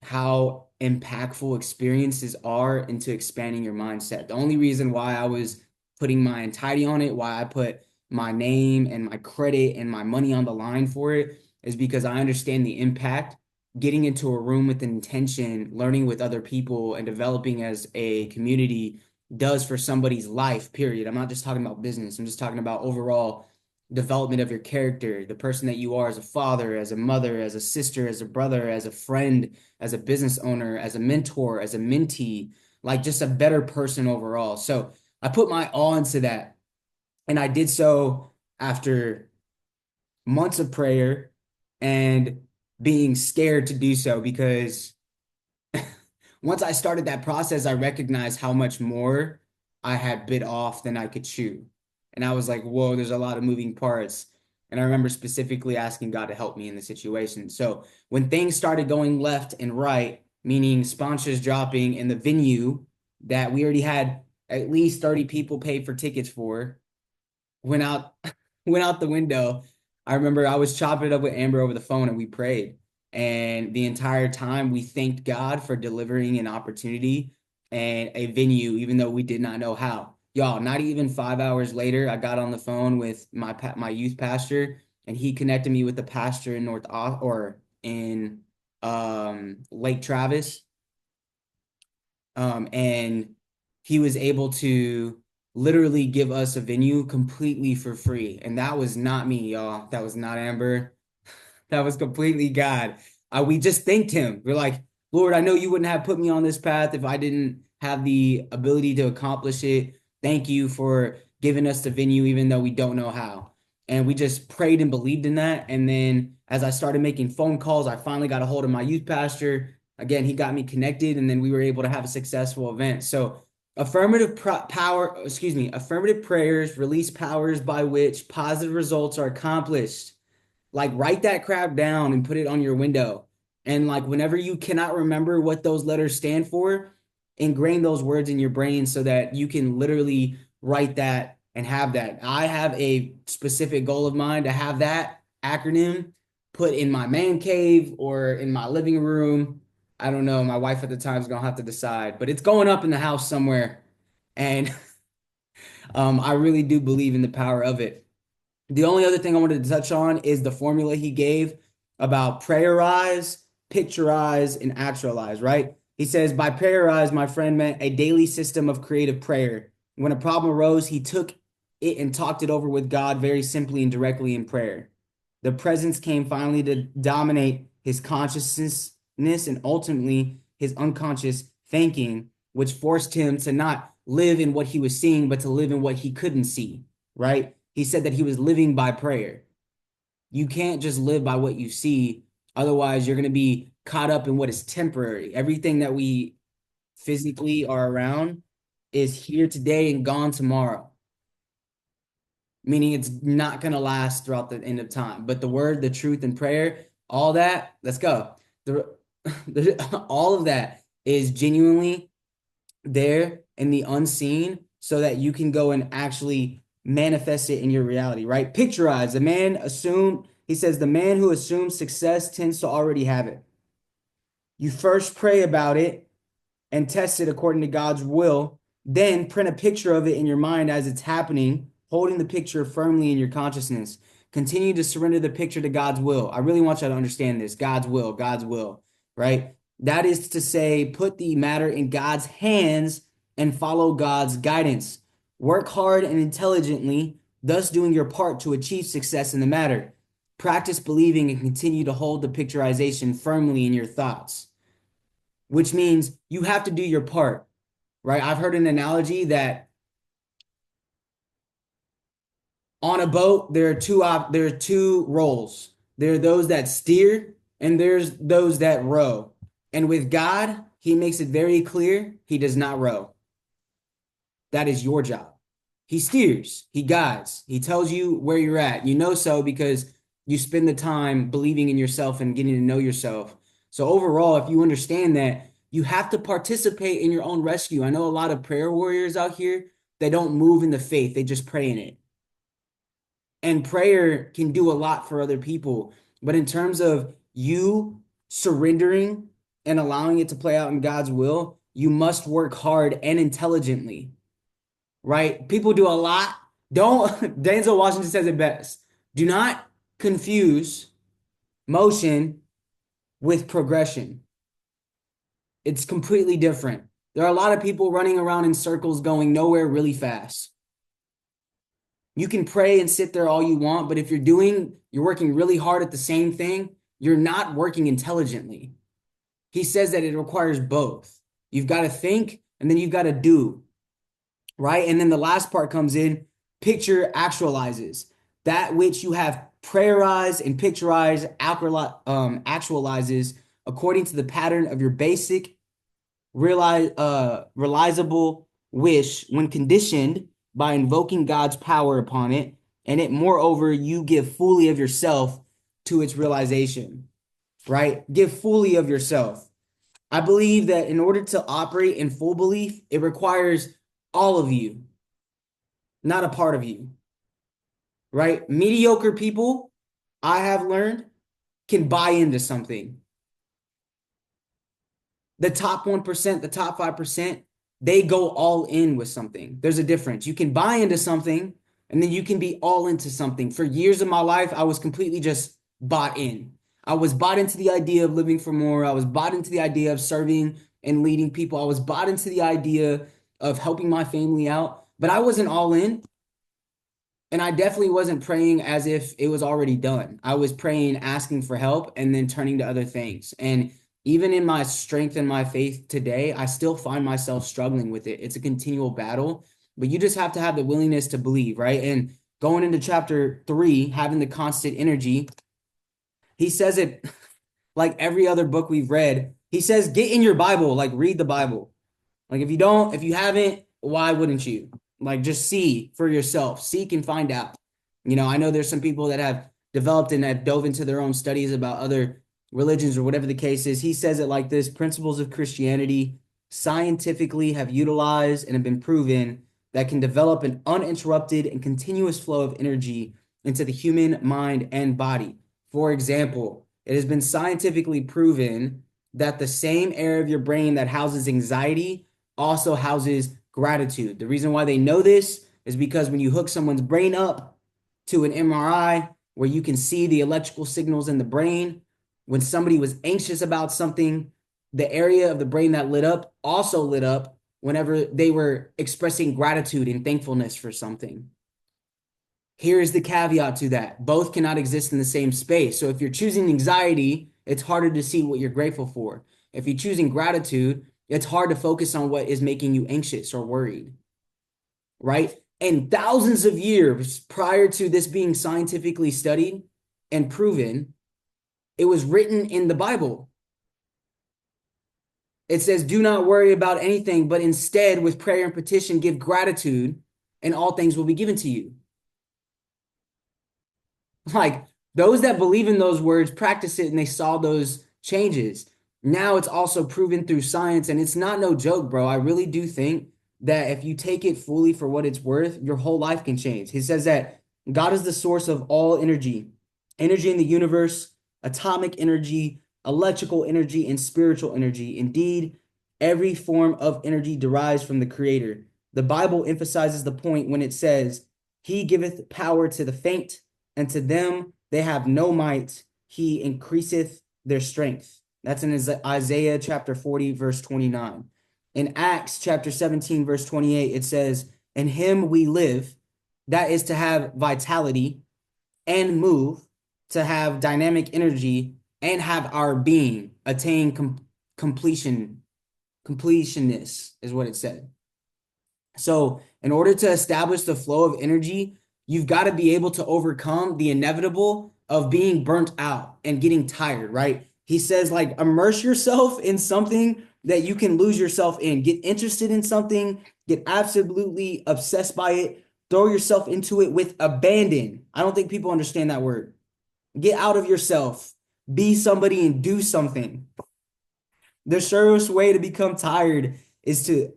how impactful experiences are into expanding your mindset. The only reason why I was putting my entirety on it, why I put my name and my credit and my money on the line for it, is because I understand the impact getting into a room with intention, learning with other people, and developing as a community does for somebody's life, period. I'm not just talking about business. I'm just talking about overall development of your character, the person that you are as a father, as a mother, as a sister, as a brother, as a friend, as a business owner, as a mentor, as a mentee, like just a better person overall. So I put my all into that. And I did so after months of prayer and being scared to do so because once I started that process, I recognized how much more I had bit off than I could chew. And I was like, whoa, there's a lot of moving parts. And I remember specifically asking God to help me in the situation. So when things started going left and right, meaning sponsors dropping and the venue that we already had at least 30 people paid for tickets for, went out went out the window. I remember I was chopping it up with Amber over the phone and we prayed. And the entire time we thanked God for delivering an opportunity and a venue, even though we did not know how. Y'all, not even 5 hours later, I got on the phone with my youth pastor, and he connected me with the pastor in or in Lake Travis. And he was able to literally give us a venue completely for free. And that was not me, y'all. That was not Amber. That was completely God. We just thanked him. We're like, Lord, I know you wouldn't have put me on this path if I didn't have the ability to accomplish it. Thank you for giving us the venue, even though we don't know how. And we just prayed and believed in that. And then as I started making phone calls, I finally got a hold of my youth pastor. Again, he got me connected, and then we were able to have a successful event. So affirmative prayers release powers by which positive results are accomplished. Like write that crap down and put it on your window. And like whenever you cannot remember what those letters stand for, ingrain those words in your brain so that you can literally write that and have that. I have a specific goal of mine to have that acronym put in my man cave or in my living room. I don't know. My wife at the time is gonna have to decide, but it's going up in the house somewhere. And I really do believe in the power of it. The only other thing I wanted to touch on is the formula he gave about prayerize, picturize, and actualize, right? He says, by prayerize, my friend meant a daily system of creative prayer. When a problem arose, he took it and talked it over with God very simply and directly in prayer. The presence came finally to dominate his consciousness and ultimately his unconscious thinking, which forced him to not live in what he was seeing, but to live in what he couldn't see, right? He said that he was living by prayer. You can't just live by what you see. Otherwise, you're going to be caught up in what is temporary. Everything that we physically are around is here today and gone tomorrow, meaning it's not going to last throughout the end of time. But the word, the truth, and prayer, all that, let's go. All of that is genuinely there in the unseen so that you can go and actually manifest it in your reality, right? Picturize. He says, the man who assumes success tends to already have it. You first pray about it and test it according to God's will, then print a picture of it in your mind as it's happening, holding the picture firmly in your consciousness. Continue to surrender the picture to God's will. I really want you to understand this. God's will, right? That is to say, put the matter in God's hands and follow God's guidance. Work hard and intelligently, thus doing your part to achieve success in the matter. Practice believing and continue to hold the picturization firmly in your thoughts, which means you have to do your part, right? I've heard an analogy that on a boat, there are two roles. There are those that steer and there's those that row. And with God, he makes it very clear he does not row. That is your job. He steers, he guides, he tells you where you're at. You know so because you spend the time believing in yourself and getting to know yourself. So overall, if you understand that, you have to participate in your own rescue. I know a lot of prayer warriors out here, they don't move in the faith, they just pray in it. And prayer can do a lot for other people. But in terms of you surrendering and allowing it to play out in God's will, you must work hard and intelligently, right? People do a lot. Don't, Denzel Washington says it best. Do not confuse motion with progression. It's completely different. There are a lot of people running around in circles going nowhere really fast. You can pray and sit there all you want, but if you're working really hard at the same thing, you're not working intelligently. He says that it requires both. You've got to think and then you've got to do, right? And then the last part comes in, picture actualizes. That which you have prayerized and picturized actualizes according to the pattern of your basic realizable wish when conditioned by invoking God's power upon it, and it moreover you give fully of yourself to its realization, right? Give fully of yourself. I believe that in order to operate in full belief, it requires all of you, not a part of you, right? Mediocre people, I have learned, can buy into something. The top 1%, the top 5%, they go all in with something. There's a difference. You can buy into something and then you can be all into something. For years of my life, I was completely just bought in. I was bought into the idea of living for more. I was bought into the idea of serving and leading people. I was bought into the idea of helping my family out, but I wasn't all in. And I definitely wasn't praying as if it was already done. I was praying, asking for help, and then turning to other things. And even in my strength and my faith today, I still find myself struggling with it. It's a continual battle, but you just have to have the willingness to believe, right? And going into chapter 3, having the constant energy, he says it like every other book we've read. He says, get in your Bible, like read the Bible. Like if you haven't, why wouldn't you? Like just see for yourself, seek and find out. I know there's some people that have developed and have dove into their own studies about other religions or whatever the case is. He says it like this: principles of Christianity scientifically have utilized and have been proven that can develop an uninterrupted and continuous flow of energy into the human mind and body. For example, it has been scientifically proven that the same area of your brain that houses anxiety also houses gratitude. The reason why they know this is because when you hook someone's brain up to an MRI where you can see the electrical signals in the brain, when somebody was anxious about something, the area of the brain that lit up also lit up whenever they were expressing gratitude and thankfulness for something. Here's the caveat to that. Both cannot exist in the same space. So if you're choosing anxiety, it's harder to see what you're grateful for. If you're choosing gratitude, it's hard to focus on what is making you anxious or worried, right? And thousands of years prior to this being scientifically studied and proven, it was written in the Bible. It says, do not worry about anything, but instead with prayer and petition, give gratitude and all things will be given to you. Like those that believe in those words practice it and they saw those changes. Now it's also proven through science, and it's not no joke, bro. I really do think that if you take it fully for what it's worth, your whole life can change. He says that God is the source of all energy, energy in the universe, atomic energy, electrical energy, and spiritual energy. Indeed, every form of energy derives from the Creator. The Bible emphasizes the point when it says, he giveth power to the faint, and to them they have no might, he increaseth their strength. That's in Isaiah chapter 40, verse 29. In Acts chapter 17, verse 28, it says, in him we live, that is to have vitality and move, to have dynamic energy and have our being attain completionist is what it said. So in order to establish the flow of energy, you've got to be able to overcome the inevitable of being burnt out and getting tired, right? He says, like, immerse yourself in something that you can lose yourself in. Get interested in something, get absolutely obsessed by it, throw yourself into it with abandon. I don't think people understand that word. Get out of yourself, be somebody and do something. The surest way to become tired is to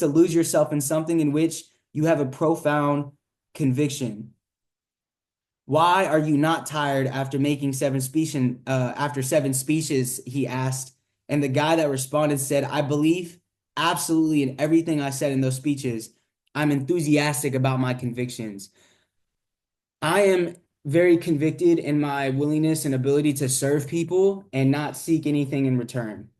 lose yourself in something in which you have a profound conviction. Why are you not tired after making 7 species? After 7 speeches, he asked, And the guy that responded said, I believe absolutely in everything I said in those speeches. I'm enthusiastic about my convictions. I am very convicted in my willingness and ability to serve people and not seek anything in return.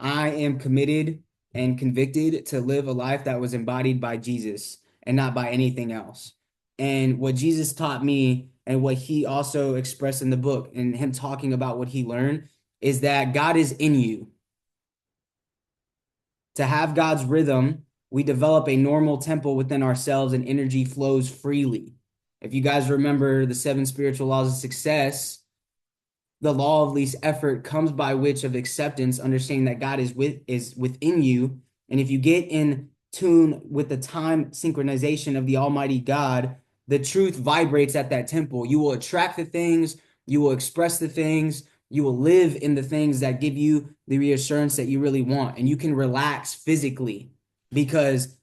I am committed and convicted to live a life that was embodied by Jesus and not by anything else. And what Jesus taught me and what he also expressed in the book and him talking about what he learned is that God is in you. To have God's rhythm, we develop a normal tempo within ourselves and energy flows freely. If you guys remember the 7 spiritual laws of success, the law of least effort comes by which of acceptance, understanding that God is within you. And if you get in tune with the time synchronization of the Almighty God, the truth vibrates at that tempo. You will attract the things, you will express the things, you will live in the things that give you the reassurance that you really want. And you can relax physically because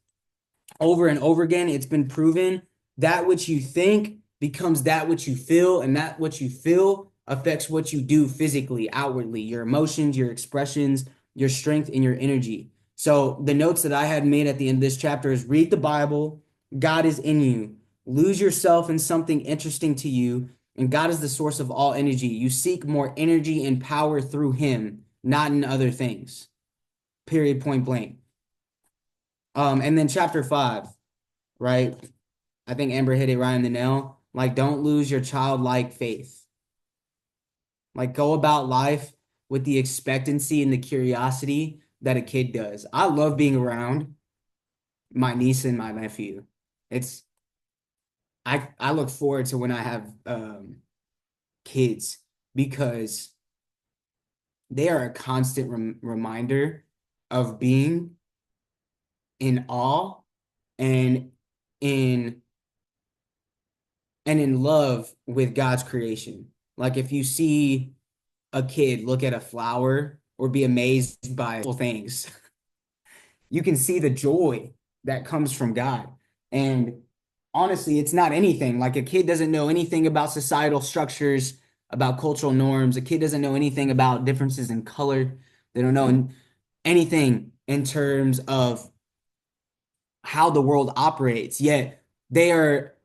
over and over again, it's been proven that which you think becomes that which you feel, and that what you feel affects what you do physically, outwardly, your emotions, your expressions, your strength, and your energy. So the notes that I had made at the end of this chapter is read the Bible, God is in you, lose yourself in something interesting to you, and God is the source of all energy. You seek more energy and power through him, not in other things. Period, point blank. And then chapter 5, right? I think Amber hit it right on the nail. Like, don't lose your childlike faith. Like, go about life with the expectancy and the curiosity that a kid does. I love being around my niece and my nephew. It's I look forward to when I have kids because they are a constant reminder of being in awe and in in love with God's creation. Like if you see a kid look at a flower or be amazed by things, you can see the joy that comes from God. And honestly, it's not anything. Like a kid doesn't know anything about societal structures, about cultural norms. A kid doesn't know anything about differences in color. They don't know anything in terms of how the world operates, yet they are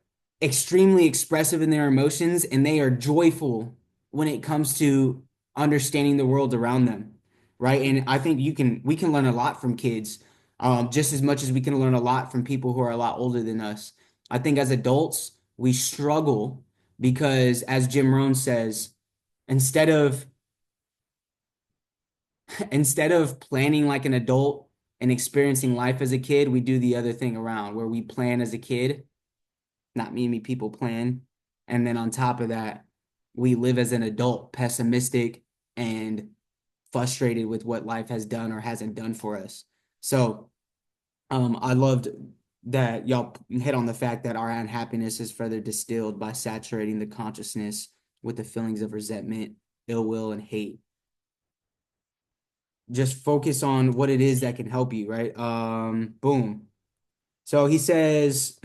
extremely expressive in their emotions and they are joyful when it comes to understanding the world around them, right? And I think we can learn a lot from kids, just as much as we can learn a lot from people who are a lot older than us. I think as adults, we struggle because, as Jim Rohn says, instead of instead of planning like an adult and experiencing life as a kid, we do the other thing around where we plan as a kid, not me, people plan. And then on top of that, we live as an adult, pessimistic and frustrated with what life has done or hasn't done for us. So I loved that y'all hit on the fact that our unhappiness is further distilled by saturating the consciousness with the feelings of resentment, ill will, and hate. Just focus on what it is that can help you, right? Boom. So he says,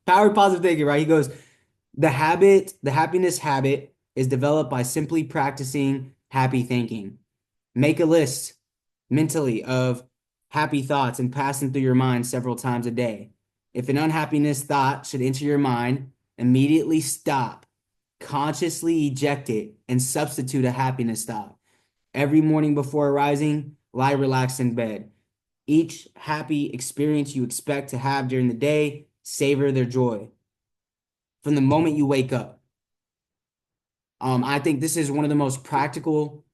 power positive thinking, right? He goes, the happiness habit is developed by simply practicing happy thinking. Make a list mentally of happy thoughts and pass them through your mind several times a day. If an unhappiness thought should enter your mind, immediately stop, consciously eject it, and substitute a happiness thought. Every morning before arising, lie relaxed in bed. Each happy experience you expect to have during the day, savor their joy from the moment you wake up. I think this is one of the most practical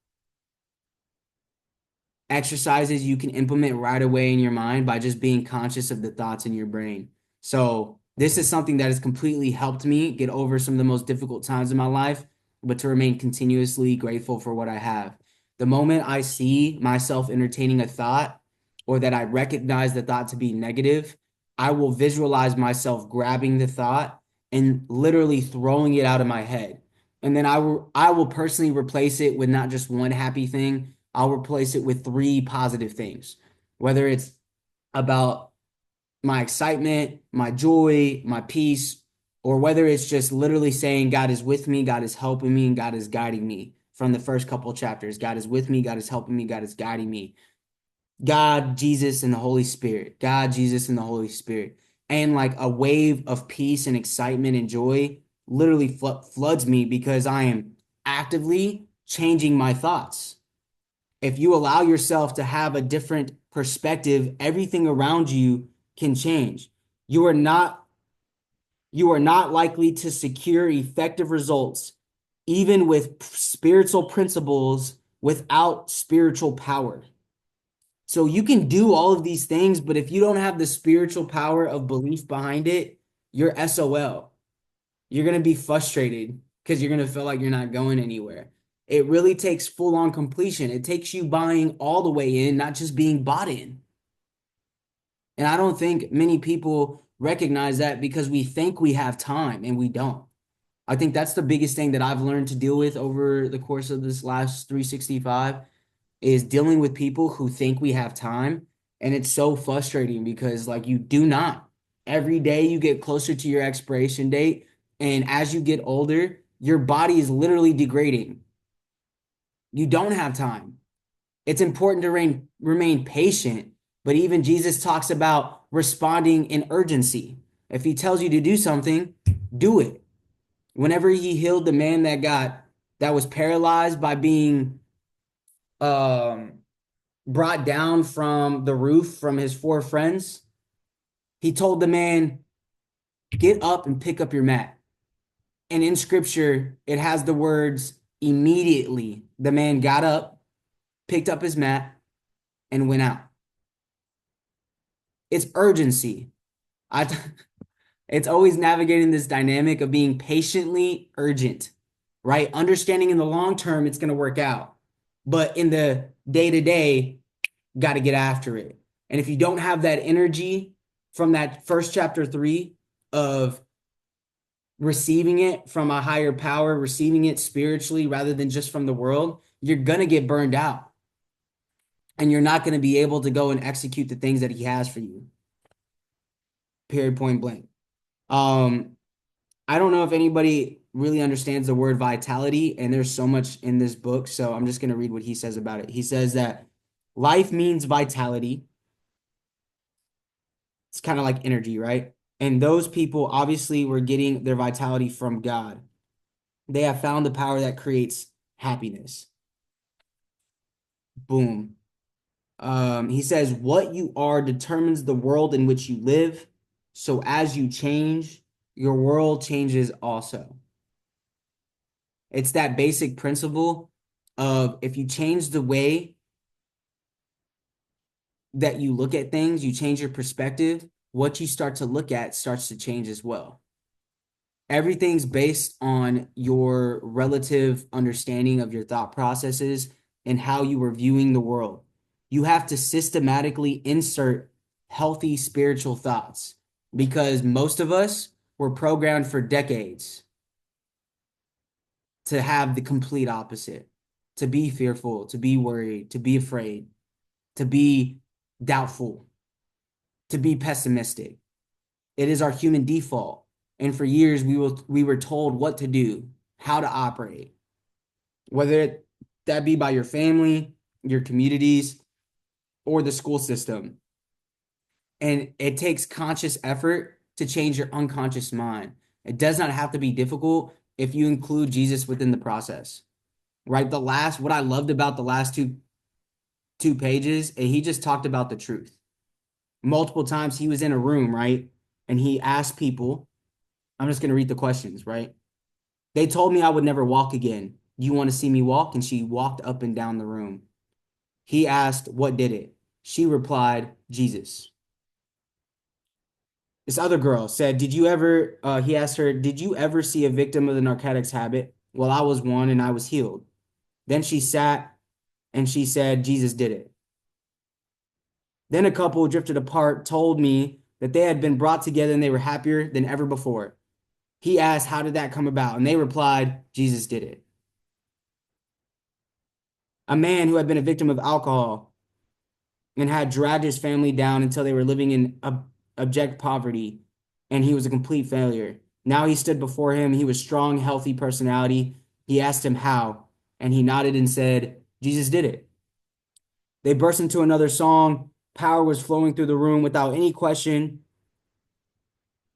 exercises you can implement right away in your mind by just being conscious of the thoughts in your brain. So this is something that has completely helped me get over some of the most difficult times in my life, but to remain continuously grateful for what I have. The moment I see myself entertaining a thought or that I recognize the thought to be negative, I will visualize myself grabbing the thought and literally throwing it out of my head. And then I will personally replace it with not just one happy thing. I'll replace it with 3 positive things, whether it's about my excitement, my joy, my peace, or whether it's just literally saying God is with me, God is helping me, and God is guiding me from the first couple of chapters. God is with me. God is helping me. God is guiding me. God, Jesus, and the Holy Spirit. God, Jesus, and the Holy Spirit. And like a wave of peace and excitement and joy literally floods me because I am actively changing my thoughts. If you allow yourself to have a different perspective, everything around you can change. You are not likely to secure effective results even with spiritual principles without spiritual power. So you can do all of these things, but if you don't have the spiritual power of belief behind it, you're SOL. You're going to be frustrated because you're going to feel like you're not going anywhere. It really takes full on completion. It takes you buying all the way in, not just being bought in. And I don't think many people recognize that because we think we have time and we don't. I think that's the biggest thing that I've learned to deal with over the course of this last 365 is dealing with people who think we have time. And it's so frustrating because like you do not. Every day you get closer to your expiration date. And as you get older, your body is literally degrading. You don't have time. It's important to remain patient. But even Jesus talks about responding in urgency. If he tells you to do something, do it. Whenever he healed the man that was paralyzed by being brought down from the roof from his four friends, he told the man, get up and pick up your mat. And in scripture, it has the words, immediately the man got up, picked up his mat, and went out. It's urgency. It's always navigating this dynamic of being patiently urgent, right? Understanding in the long term, it's going to work out. But in the day to day, got to get after it. And if you don't have that energy from that first chapter 3 of receiving it from a higher power, receiving it spiritually rather than just from the world, you're going to get burned out. And you're not going to be able to go and execute the things that he has for you. Period, point blank. I don't know if anybody really understands the word vitality, and there's so much in this book, so I'm just going to read what he says about it. He says that life means vitality. It's kind of like energy, right? And those people obviously were getting their vitality from God. They have found the power that creates happiness. Boom. He says, what you are determines the world in which you live. So as you change, your world changes also. It's that basic principle of if you change the way that you look at things, you change your perspective, what you start to look at starts to change as well. Everything's based on your relative understanding of your thought processes and how you were viewing the world. You have to systematically insert healthy spiritual thoughts because most of us were programmed for decades to have the complete opposite, to be fearful, to be worried, to be afraid, to be doubtful, to be pessimistic. It is our human default. And for years, we were told what to do, how to operate, whether that be by your family, your communities, or the school system. And it takes conscious effort to change your unconscious mind. It does not have to be difficult if you include Jesus within the process, right? What I loved about the last two pages, and he just talked about the truth. Multiple times he was in a room, right? And he asked people, I'm just going to read the questions, right? They told me I would never walk again. Do you want to see me walk? And she walked up and down the room. He asked, what did it? She replied, Jesus. This other girl said, he asked her, did you ever see a victim of the narcotics habit? Well, I was one and I was healed. Then she sat and she said, Jesus did it. Then a couple who drifted apart told me that they had been brought together and they were happier than ever before. He asked, how did that come about? And they replied, Jesus did it. A man who had been a victim of alcohol and had dragged his family down until they were living in abject poverty, and he was a complete failure. Now he stood before him. He was strong, healthy personality. He asked him how, And he nodded and said, Jesus did it. They burst into another song. Power was flowing through the room without any question.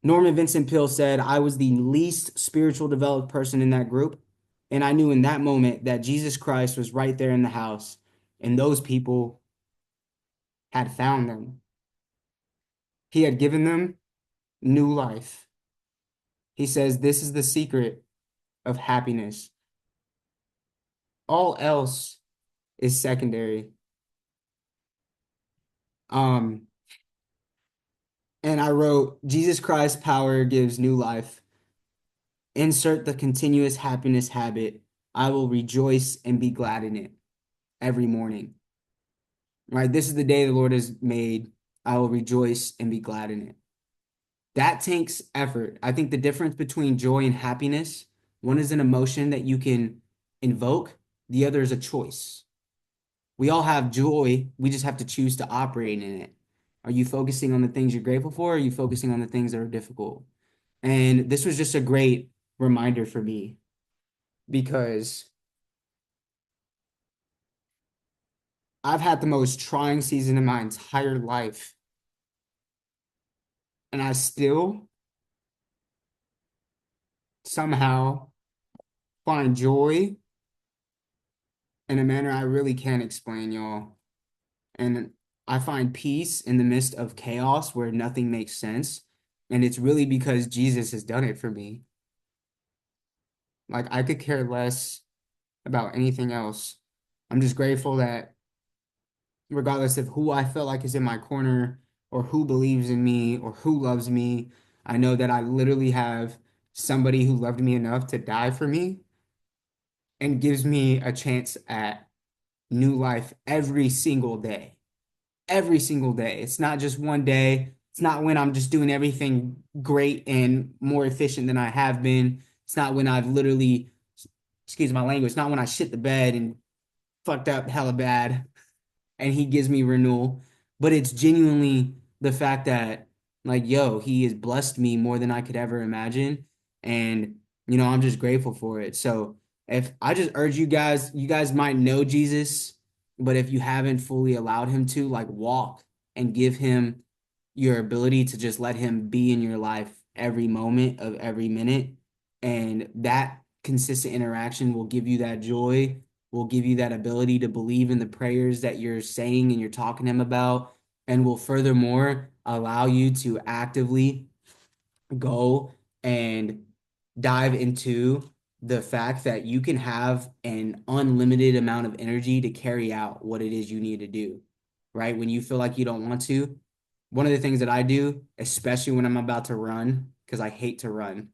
Norman Vincent Peale said, I was the least spiritual developed person in that group. And I knew in that moment that Jesus Christ was right there in the house, and those people had found them. He had given them new life. He says, this is the secret of happiness. All else is secondary. And I wrote, Jesus Christ's power gives new life. Insert the continuous happiness habit. I will rejoice and be glad in it every morning. Right? This is the day the Lord has made. I will rejoice and be glad in it. That takes effort. I think the difference between joy and happiness, one is an emotion that you can invoke, the other is a choice. We all have joy. We just have to choose to operate in it. Are you focusing on the things you're grateful for? Or are you focusing on the things that are difficult? And this was just a great reminder for me because I've had the most trying season in my entire life. And I still somehow find joy in a manner I really can't explain, y'all. And I find peace in the midst of chaos where nothing makes sense. And it's really because Jesus has done it for me. Like, I could care less about anything else. I'm just grateful that regardless of who I feel like is in my corner or who believes in me or who loves me, I know that I literally have somebody who loved me enough to die for me and gives me a chance at new life every single day. Every single day. It's not just one day. It's not when I'm just doing everything great and more efficient than I have been. It's not when I've literally, excuse my language, it's not when I shit the bed and fucked up hella bad and he gives me renewal. But it's genuinely the fact that, like, yo, he has blessed me more than I could ever imagine. And, I'm just grateful for it. So if I just urge you guys might know Jesus, but if you haven't fully allowed him to, like, walk and give him your ability to just let him be in your life every moment of every minute. And that consistent interaction will give you that joy, will give you that ability to believe in the prayers that you're saying and you're talking to him about, and will furthermore allow you to actively go and dive into the fact that you can have an unlimited amount of energy to carry out what it is you need to do, right? When you feel like you don't want to, one of the things that I do, especially when I'm about to run, because I hate to run,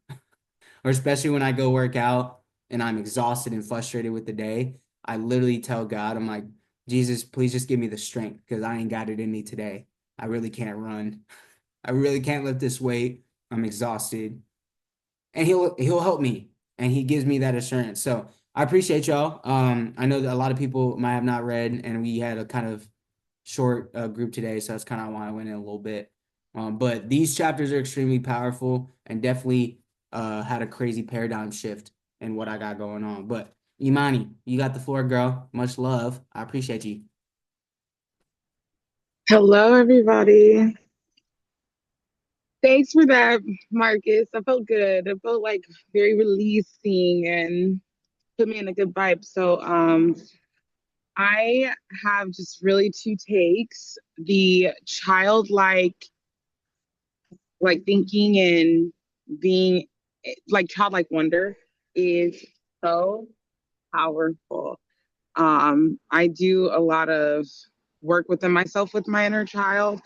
or especially when I go work out and I'm exhausted and frustrated with the day, I literally tell God, I'm like, Jesus, please just give me the strength because I ain't got it in me today. I really can't run. I really can't lift this weight. I'm exhausted. And he'll help me and he gives me that assurance. So I appreciate y'all. I know that a lot of people might have not read and we had a kind of short group today, so that's kind of why I went in a little bit. But these chapters are extremely powerful and definitely had a crazy paradigm shift in what I got going on. But Imani, you got the floor, girl. Much love. I appreciate you. Hello, everybody. Thanks for that, Marcus. I felt good. It felt like very releasing and put me in a good vibe. So, I have just really two takes. The childlike, like thinking and being like childlike wonder is so powerful. I do a lot of work within myself with my inner child,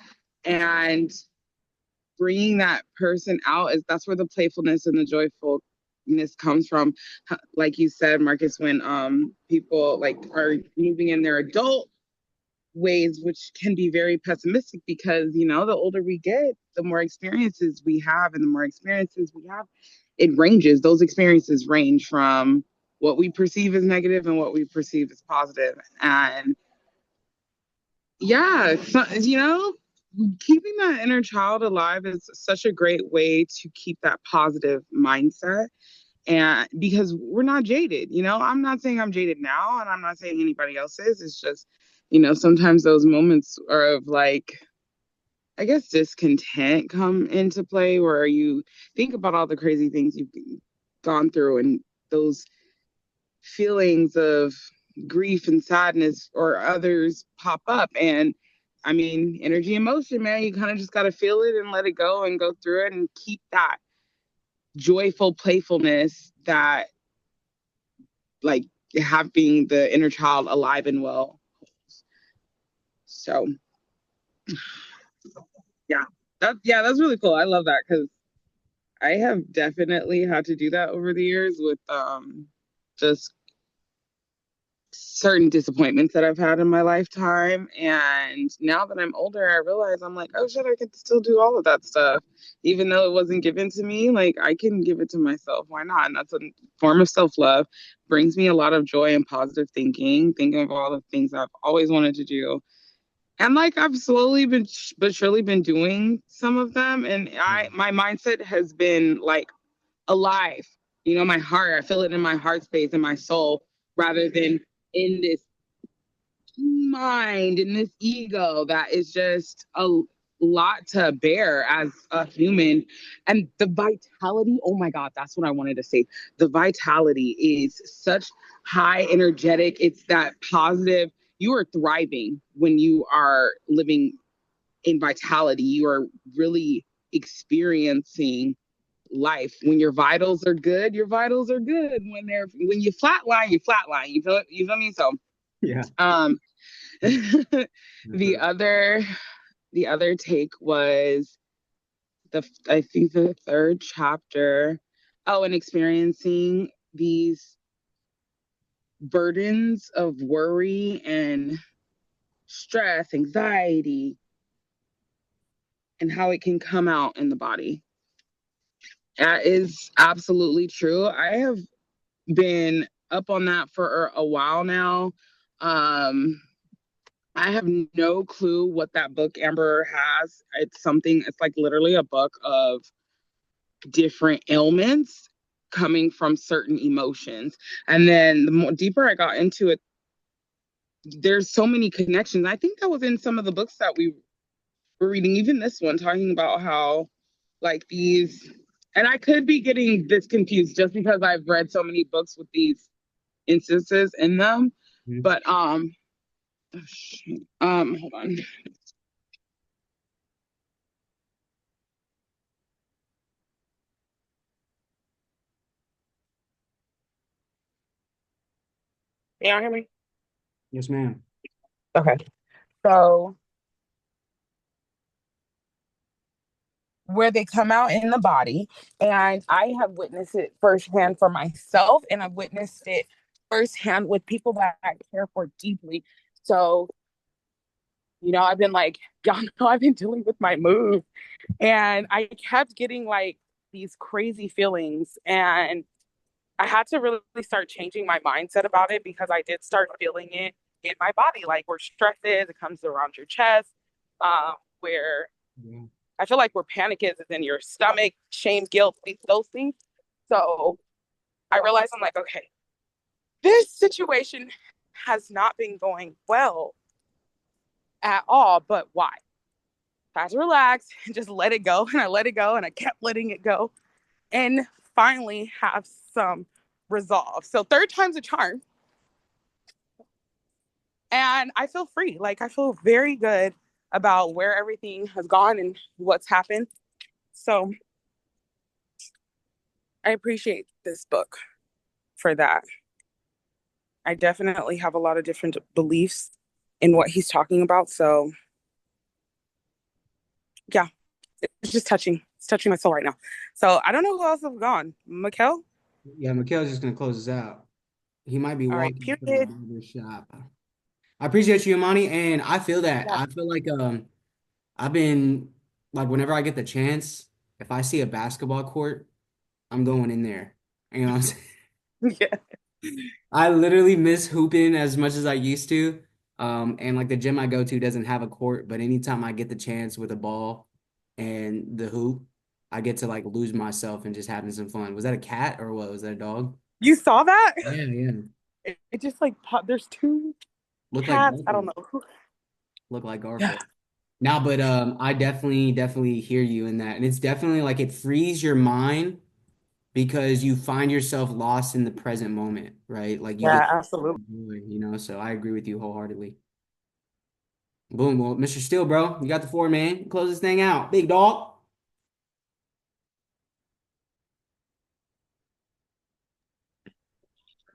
and bringing that person out is that's where the playfulness and the joyfulness comes from. Like you said, Marcus, when people like are moving in their adult ways, which can be very pessimistic because the older we get, the more experiences we have, and the more experiences we have, it ranges. Those experiences range from what we perceive as negative and what we perceive as positive. And yeah, so, keeping that inner child alive is such a great way to keep that positive mindset. And because we're not jaded, I'm not saying I'm jaded now, and I'm not saying anybody else is. It's just, sometimes those moments are of like, I guess, discontent come into play where you think about all the crazy things you've gone through and those feelings of grief and sadness or others pop up. And I mean, energy and motion, man, you kind of just got to feel it and let it go and go through it and keep that joyful playfulness that, like, having the inner child alive and well. So, yeah, that's really cool. I love that because I have definitely had to do that over the years with just certain disappointments that I've had in my lifetime. And now that I'm older, I realize I'm like, oh shit, I can still do all of that stuff. Even though it wasn't given to me, like I can give it to myself. Why not? And that's a form of self-love. Brings me a lot of joy and positive thinking of all the things I've always wanted to do. And like I've slowly been but surely been doing some of them. And my mindset has been like alive. My heart, I feel it in my heart space and my soul rather than in this mind and this ego that is just a lot to bear as a human. And the vitality, oh my God, that's what I wanted to say. The vitality is such high energetic. It's that positive. You are thriving when you are living in vitality. You are really experiencing life. When your vitals are good, your vitals are good. When you flatline, you flatline. You feel me? So Yeah. the other the other take was I think the third chapter. Oh, and experiencing these burdens of worry and stress, anxiety, and how it can come out in the body. That is absolutely true. I have been up on that for a while now. Um, I have no clue what that book Amber has. It's like literally a book of different ailments coming from certain emotions. And then the more deeper I got into it, there's so many connections. I think that was in some of the books that we were reading, even this one, talking about how like these, and I could be getting this confused just because I've read so many books with these instances in them. Mhm. But hold on. Can y'all hear me? Yes, ma'am. Okay. So where they come out in the body, and I have witnessed it firsthand for myself, and I've witnessed it firsthand with people that I care for deeply. So, I've been like, y'all know I've been dealing with my mood, and I kept getting like these crazy feelings, and I had to really start changing my mindset about it because I did start feeling it in my body, like where stress is, it comes around your chest, where Yeah. I feel like where panic is in your stomach, shame, guilt, those things. So I realized I'm like, okay, this situation has not been going well at all, but why? I had to relax and just let it go. And I let it go and I kept letting it go and finally have some resolve. So third time's a charm. And I feel free. Like I feel very good about where everything has gone and what's happened. So I appreciate this book for that. I definitely have a lot of different beliefs in what he's talking about. So yeah, it's just touching. It's touching my soul right now. So I don't know who else has gone. Mikkel? Yeah, Mikhail's just gonna close us out. He might be All right, walking from the period. barber shop. I appreciate you, Imani, and I feel that. Yeah. I feel like I've been like whenever I get the chance, if I see a basketball court, I'm going in there. You know what I'm saying? Yeah. I literally miss hooping as much as I used to. And like the gym I go to doesn't have a court, but anytime I get the chance with a ball and the hoop, I get to like lose myself and just having some fun. Was that a cat or what? Was that a dog? You saw that? Yeah, yeah. It just like there's two Look like cats. I don't Garfield. know. Look like Yeah. Garfield. Now, but I definitely hear you in that. And it's definitely like it frees your mind because you find yourself lost in the present moment, right? Like you Yeah, get absolutely. so I agree with you wholeheartedly. Boom, well, Mr. Steele, bro, you got the floor, man. Close this thing out. Big dog.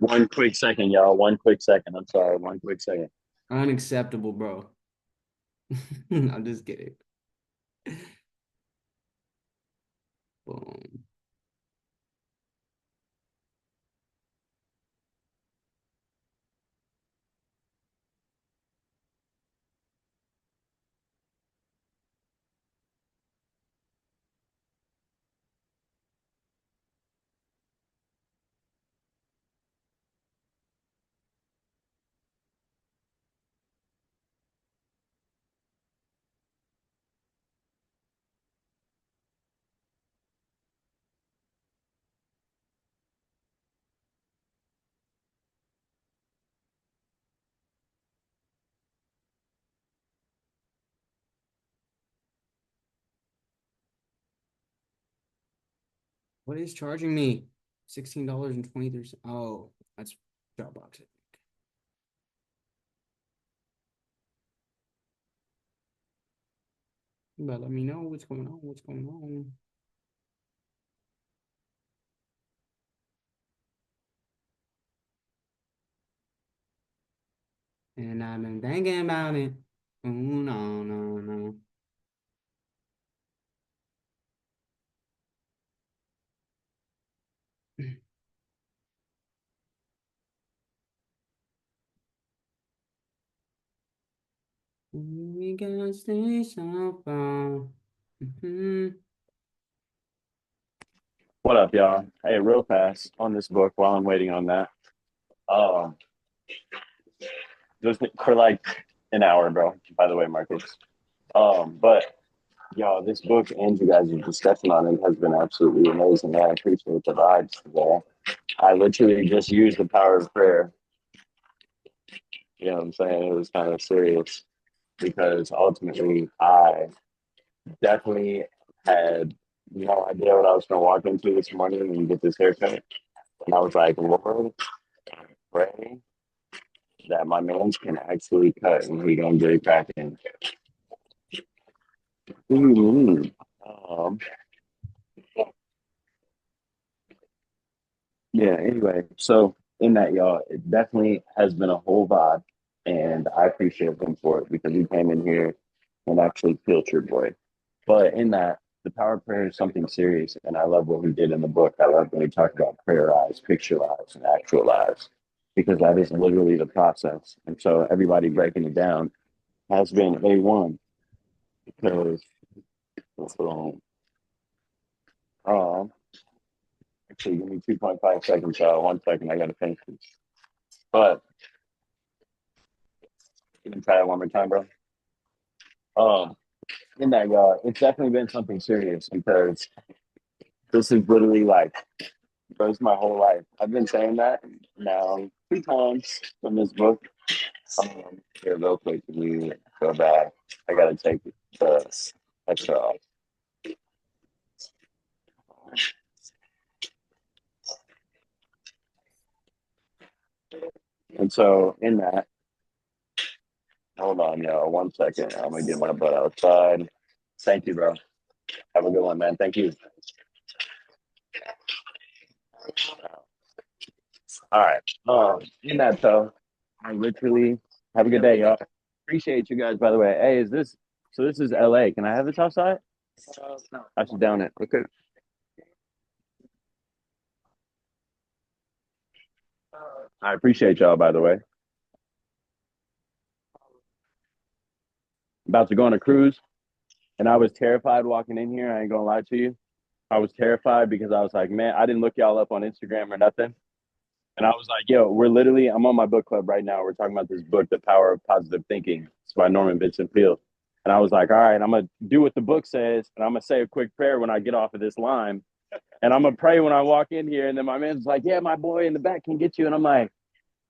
One quick second, y'all. One quick second. I'm sorry. One quick second. Unacceptable, bro. I'm just kidding. Boom. What is charging me? $16.23. Oh, that's Dropbox. But let me know what's going on. What's going on? And I've been thinking about it. Oh, no, no, no. We gotta stay so far. Mhm. What up, y'all? Hey, real fast on this book while I'm waiting on that. Um, just for like an hour, bro. By the way, Marcus. But y'all, this book and you guys' discussion on it has been absolutely amazing. I appreciate the vibes today. I literally just used the power of prayer. You know what I'm saying? It was kind of serious because ultimately I definitely had no idea what I was going to walk into this morning and get this haircut. And I was like, Lord, pray that my man's can actually cut and we gonna get it cracking. Mm-hmm. Um, yeah, anyway, so in that, y'all, it definitely has been a whole vibe, and I appreciate him for it because he came in here and actually killed your boy. But in that, the power of prayer is something serious, and I love what he did in the book. I love when he talked about prayer eyes, picture eyes, and actual eyes, because that is literally the process. And so everybody breaking it down has been A1 because um, um actually give me 2.5 seconds, y'all. 1 second, I gotta finish this. But you can try it one more time, bro. Um in that, y'all, it's definitely been something serious because this is literally like goes my whole life. I've been saying that now 2 times from this book. Here, real quick, can you go back? I gotta take the extra off. And so, in that, hold on, y'all, 1 second. I'm gonna get my butt outside. Thank you, bro. Have a good one, man. Thank you. All right. In that though, I literally have a good day, y'all. Appreciate you guys, by the way. Hey, is this so? This is LA. Can I have this outside? No. I should down it. Okay. I appreciate y'all, by the way. About to go on a cruise, and I was terrified walking in here. I ain't gonna lie to you. I was terrified because I was like, man, I didn't look y'all up on Instagram or nothing. And I was like, yo, I'm on my book club right now. We're talking about this book, The Power of Positive Thinking. It's by Vincent Peale. And I was like, all right, I'm going to do what the book says. And I'm going to say a quick prayer when I get off of this line. And I'm going to pray when I walk in here. And then my man's like, yeah, my boy in the back can get you. And I'm like,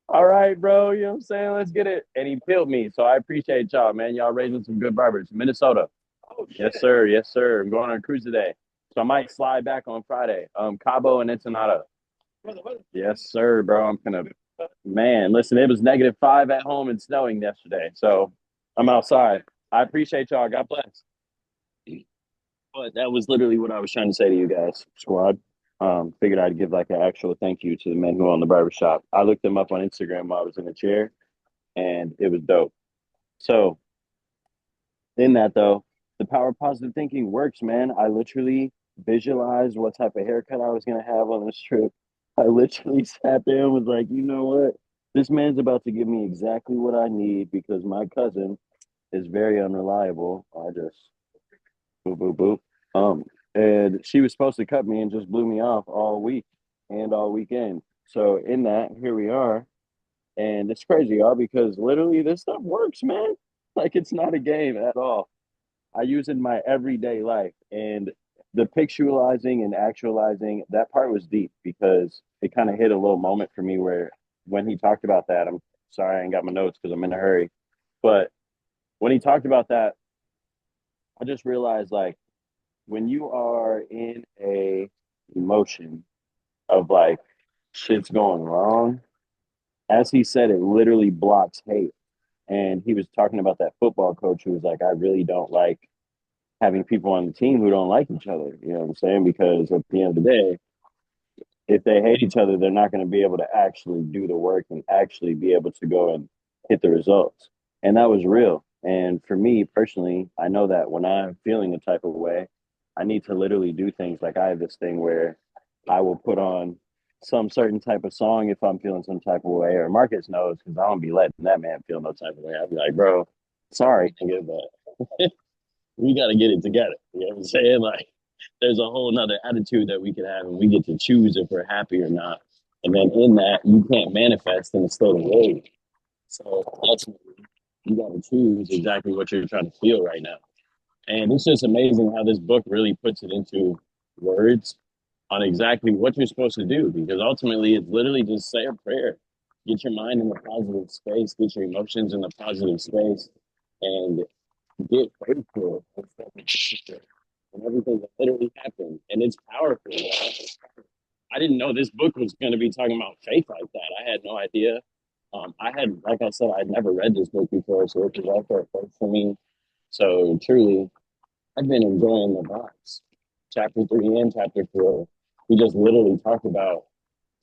all right, bro, you know what I'm saying? Let's get it. And he peeled me. So I appreciate y'all, man. Y'all raising some good barbers. Minnesota. Oh, yes, sir. Yes, sir. I'm going on a cruise today. So I might slide back on Friday. Cabo and Ensenada. Yes, sir, bro. I'm gonna, man, listen, it was -5 at home and snowing yesterday. So I'm outside. I appreciate y'all. God bless. But that was literally what I was trying to say to you guys, squad. Figured I'd give like an actual thank you to the men who own the barbershop. I looked them up on Instagram while I was in the chair, and it was dope. So in that though, the power of positive thinking works, man. I literally visualized what type of haircut I was gonna have on this trip. I literally sat there and was like, you know what? This man's about to give me exactly what I need because my cousin is very unreliable. I just boop boop boop. And she was supposed to cut me and just blew me off all week and all weekend. So in that, here we are. And it's crazy, y'all, because literally this stuff works, man. Like it's not a game at all. I use it in my everyday life. And the pictualizing and actualizing, that part was deep because it kind of hit a little moment for me where when he talked about that, I'm sorry I ain't got my notes because I'm in a hurry. But when he talked about that, I just realized like when you are in a emotion of like shit's going wrong, as he said, it literally blocks hate. And he was talking about that football coach who was like, I really don't like having people on the team who don't like each other. You know what I'm saying? Because at the end of the day, if they hate each other, they're not going to be able to actually do the work and actually be able to go and hit the results. And that was real. And for me personally, I know that when I'm feeling a type of way, I need to literally do things like I have this thing where I will put on some certain type of song if I'm feeling some type of way, or Marcus knows because I don't be letting that man feel no type of way. I'll be like, bro, sorry, nigga, but we got to get it together. You know what I'm saying? Like, there's a whole nother attitude that we can have, and we get to choose if we're happy or not. And then in that, you can't manifest and it's still the way. So ultimately, you got to choose exactly what you're trying to feel right now. And it's just amazing how this book really puts it into words on exactly what you're supposed to do. Because ultimately, it's literally just say a prayer, get your mind in the positive space, get your emotions in the positive space, and get grateful and stuff and everything that literally happened. And it's powerful. I didn't know this book was going to be talking about faith like that. I had no idea. I had, like I said, I'd never read this book before, so it was all first for me. So truly, I've been enjoying the box. Chapter 3 and chapter 4, we just literally talked about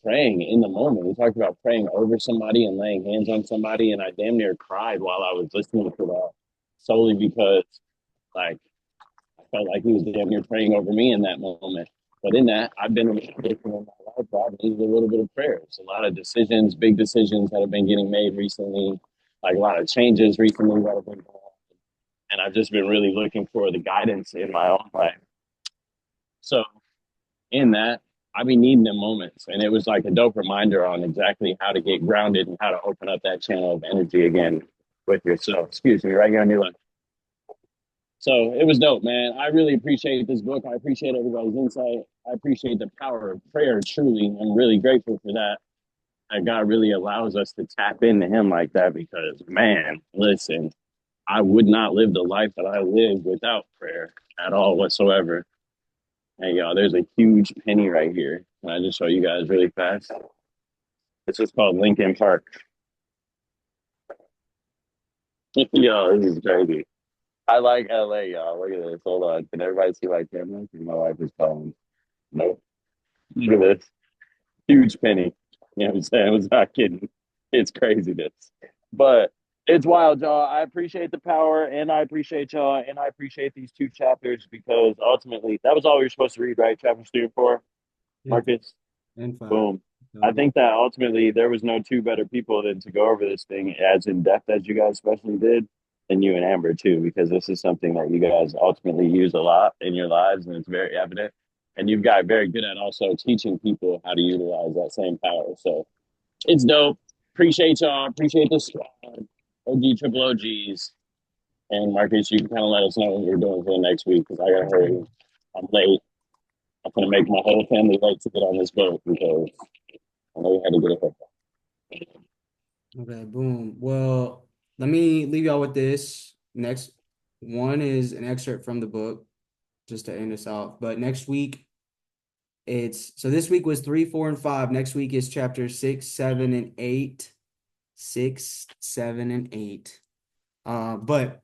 praying in the moment. We talked about praying over somebody and laying hands on somebody, and I damn near cried while I was listening to that, solely because like I felt like he was damn near praying over me in that moment. But in that, I've been in a position in my life where I've needed a little bit of prayers. A lot of decisions, big decisions that have been getting made recently, like a lot of changes recently that have been going on. And I've just been really looking for the guidance in my own life. So in that, I be needing them moments. And it was like a dope reminder on exactly how to get grounded and how to open up that channel of energy again with yourself. Excuse me, right here on your left. So it was dope, man. I really appreciate this book. I appreciate everybody's insight. I appreciate the power of prayer, truly. I'm really grateful for that. And God really allows us to tap into Him like that because, man, listen, I would not live the life that I live without prayer at all whatsoever. Hey, y'all, there's a huge penny right here. Can I just show you guys really fast? This is called Lincoln Park. Yo, this is crazy. I like LA, y'all. Look at this. Hold on. Can everybody see my camera? My wife is calling. Nope. Look at this. Huge penny. You know what I'm saying? I was not kidding. It's craziness. But it's wild, y'all. I appreciate the power and I appreciate y'all and I appreciate these two chapters because ultimately that was all we were supposed to read, right? Chapters 3 and 4. Yeah, Marcus. and 5. Boom. I think that ultimately there was no two better people than to go over this thing as in depth as you guys especially did than you and Amber too, because this is something that you guys ultimately use a lot in your lives and it's very evident. And you've got very good at also teaching people how to utilize that same power. So it's dope. Appreciate y'all. Appreciate the squad. OG triple OGs. And Marcus, you can kind of let us know what you're doing for the next week because I gotta hurry. I'm late. I'm gonna make my whole family late to get on this boat because I know we had to get a haircut. Okay, boom. Well, let me leave y'all with this. Next one is an excerpt from the book, just to end us off. But next week, so this week was 3, 4, and 5. Next week is chapter 6, 7, and 8. 6, 7, and 8. But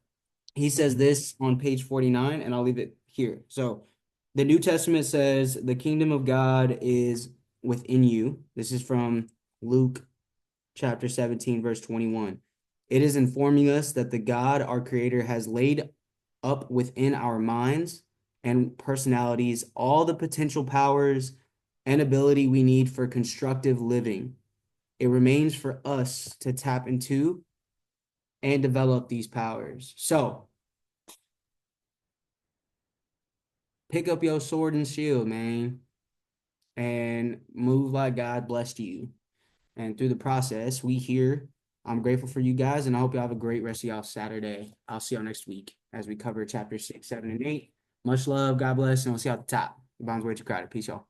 he says this on page 49, and I'll leave it here. So the New Testament says the kingdom of God is within you. This is from Luke chapter 17, verse 21. It is informing us that the God, our creator, has laid up within our minds and personalities all the potential powers and ability we need for constructive living. It remains for us to tap into and develop these powers. So pick up your sword and shield, man, and move like God blessed you. And through the process, I'm grateful for you guys, and I hope you have a great rest of y'all Saturday. I'll see y'all next week as we cover chapter 6, 7, and 8. Much love, God bless, and we'll see you at the top. The bomb's way too crowded. Peace, y'all.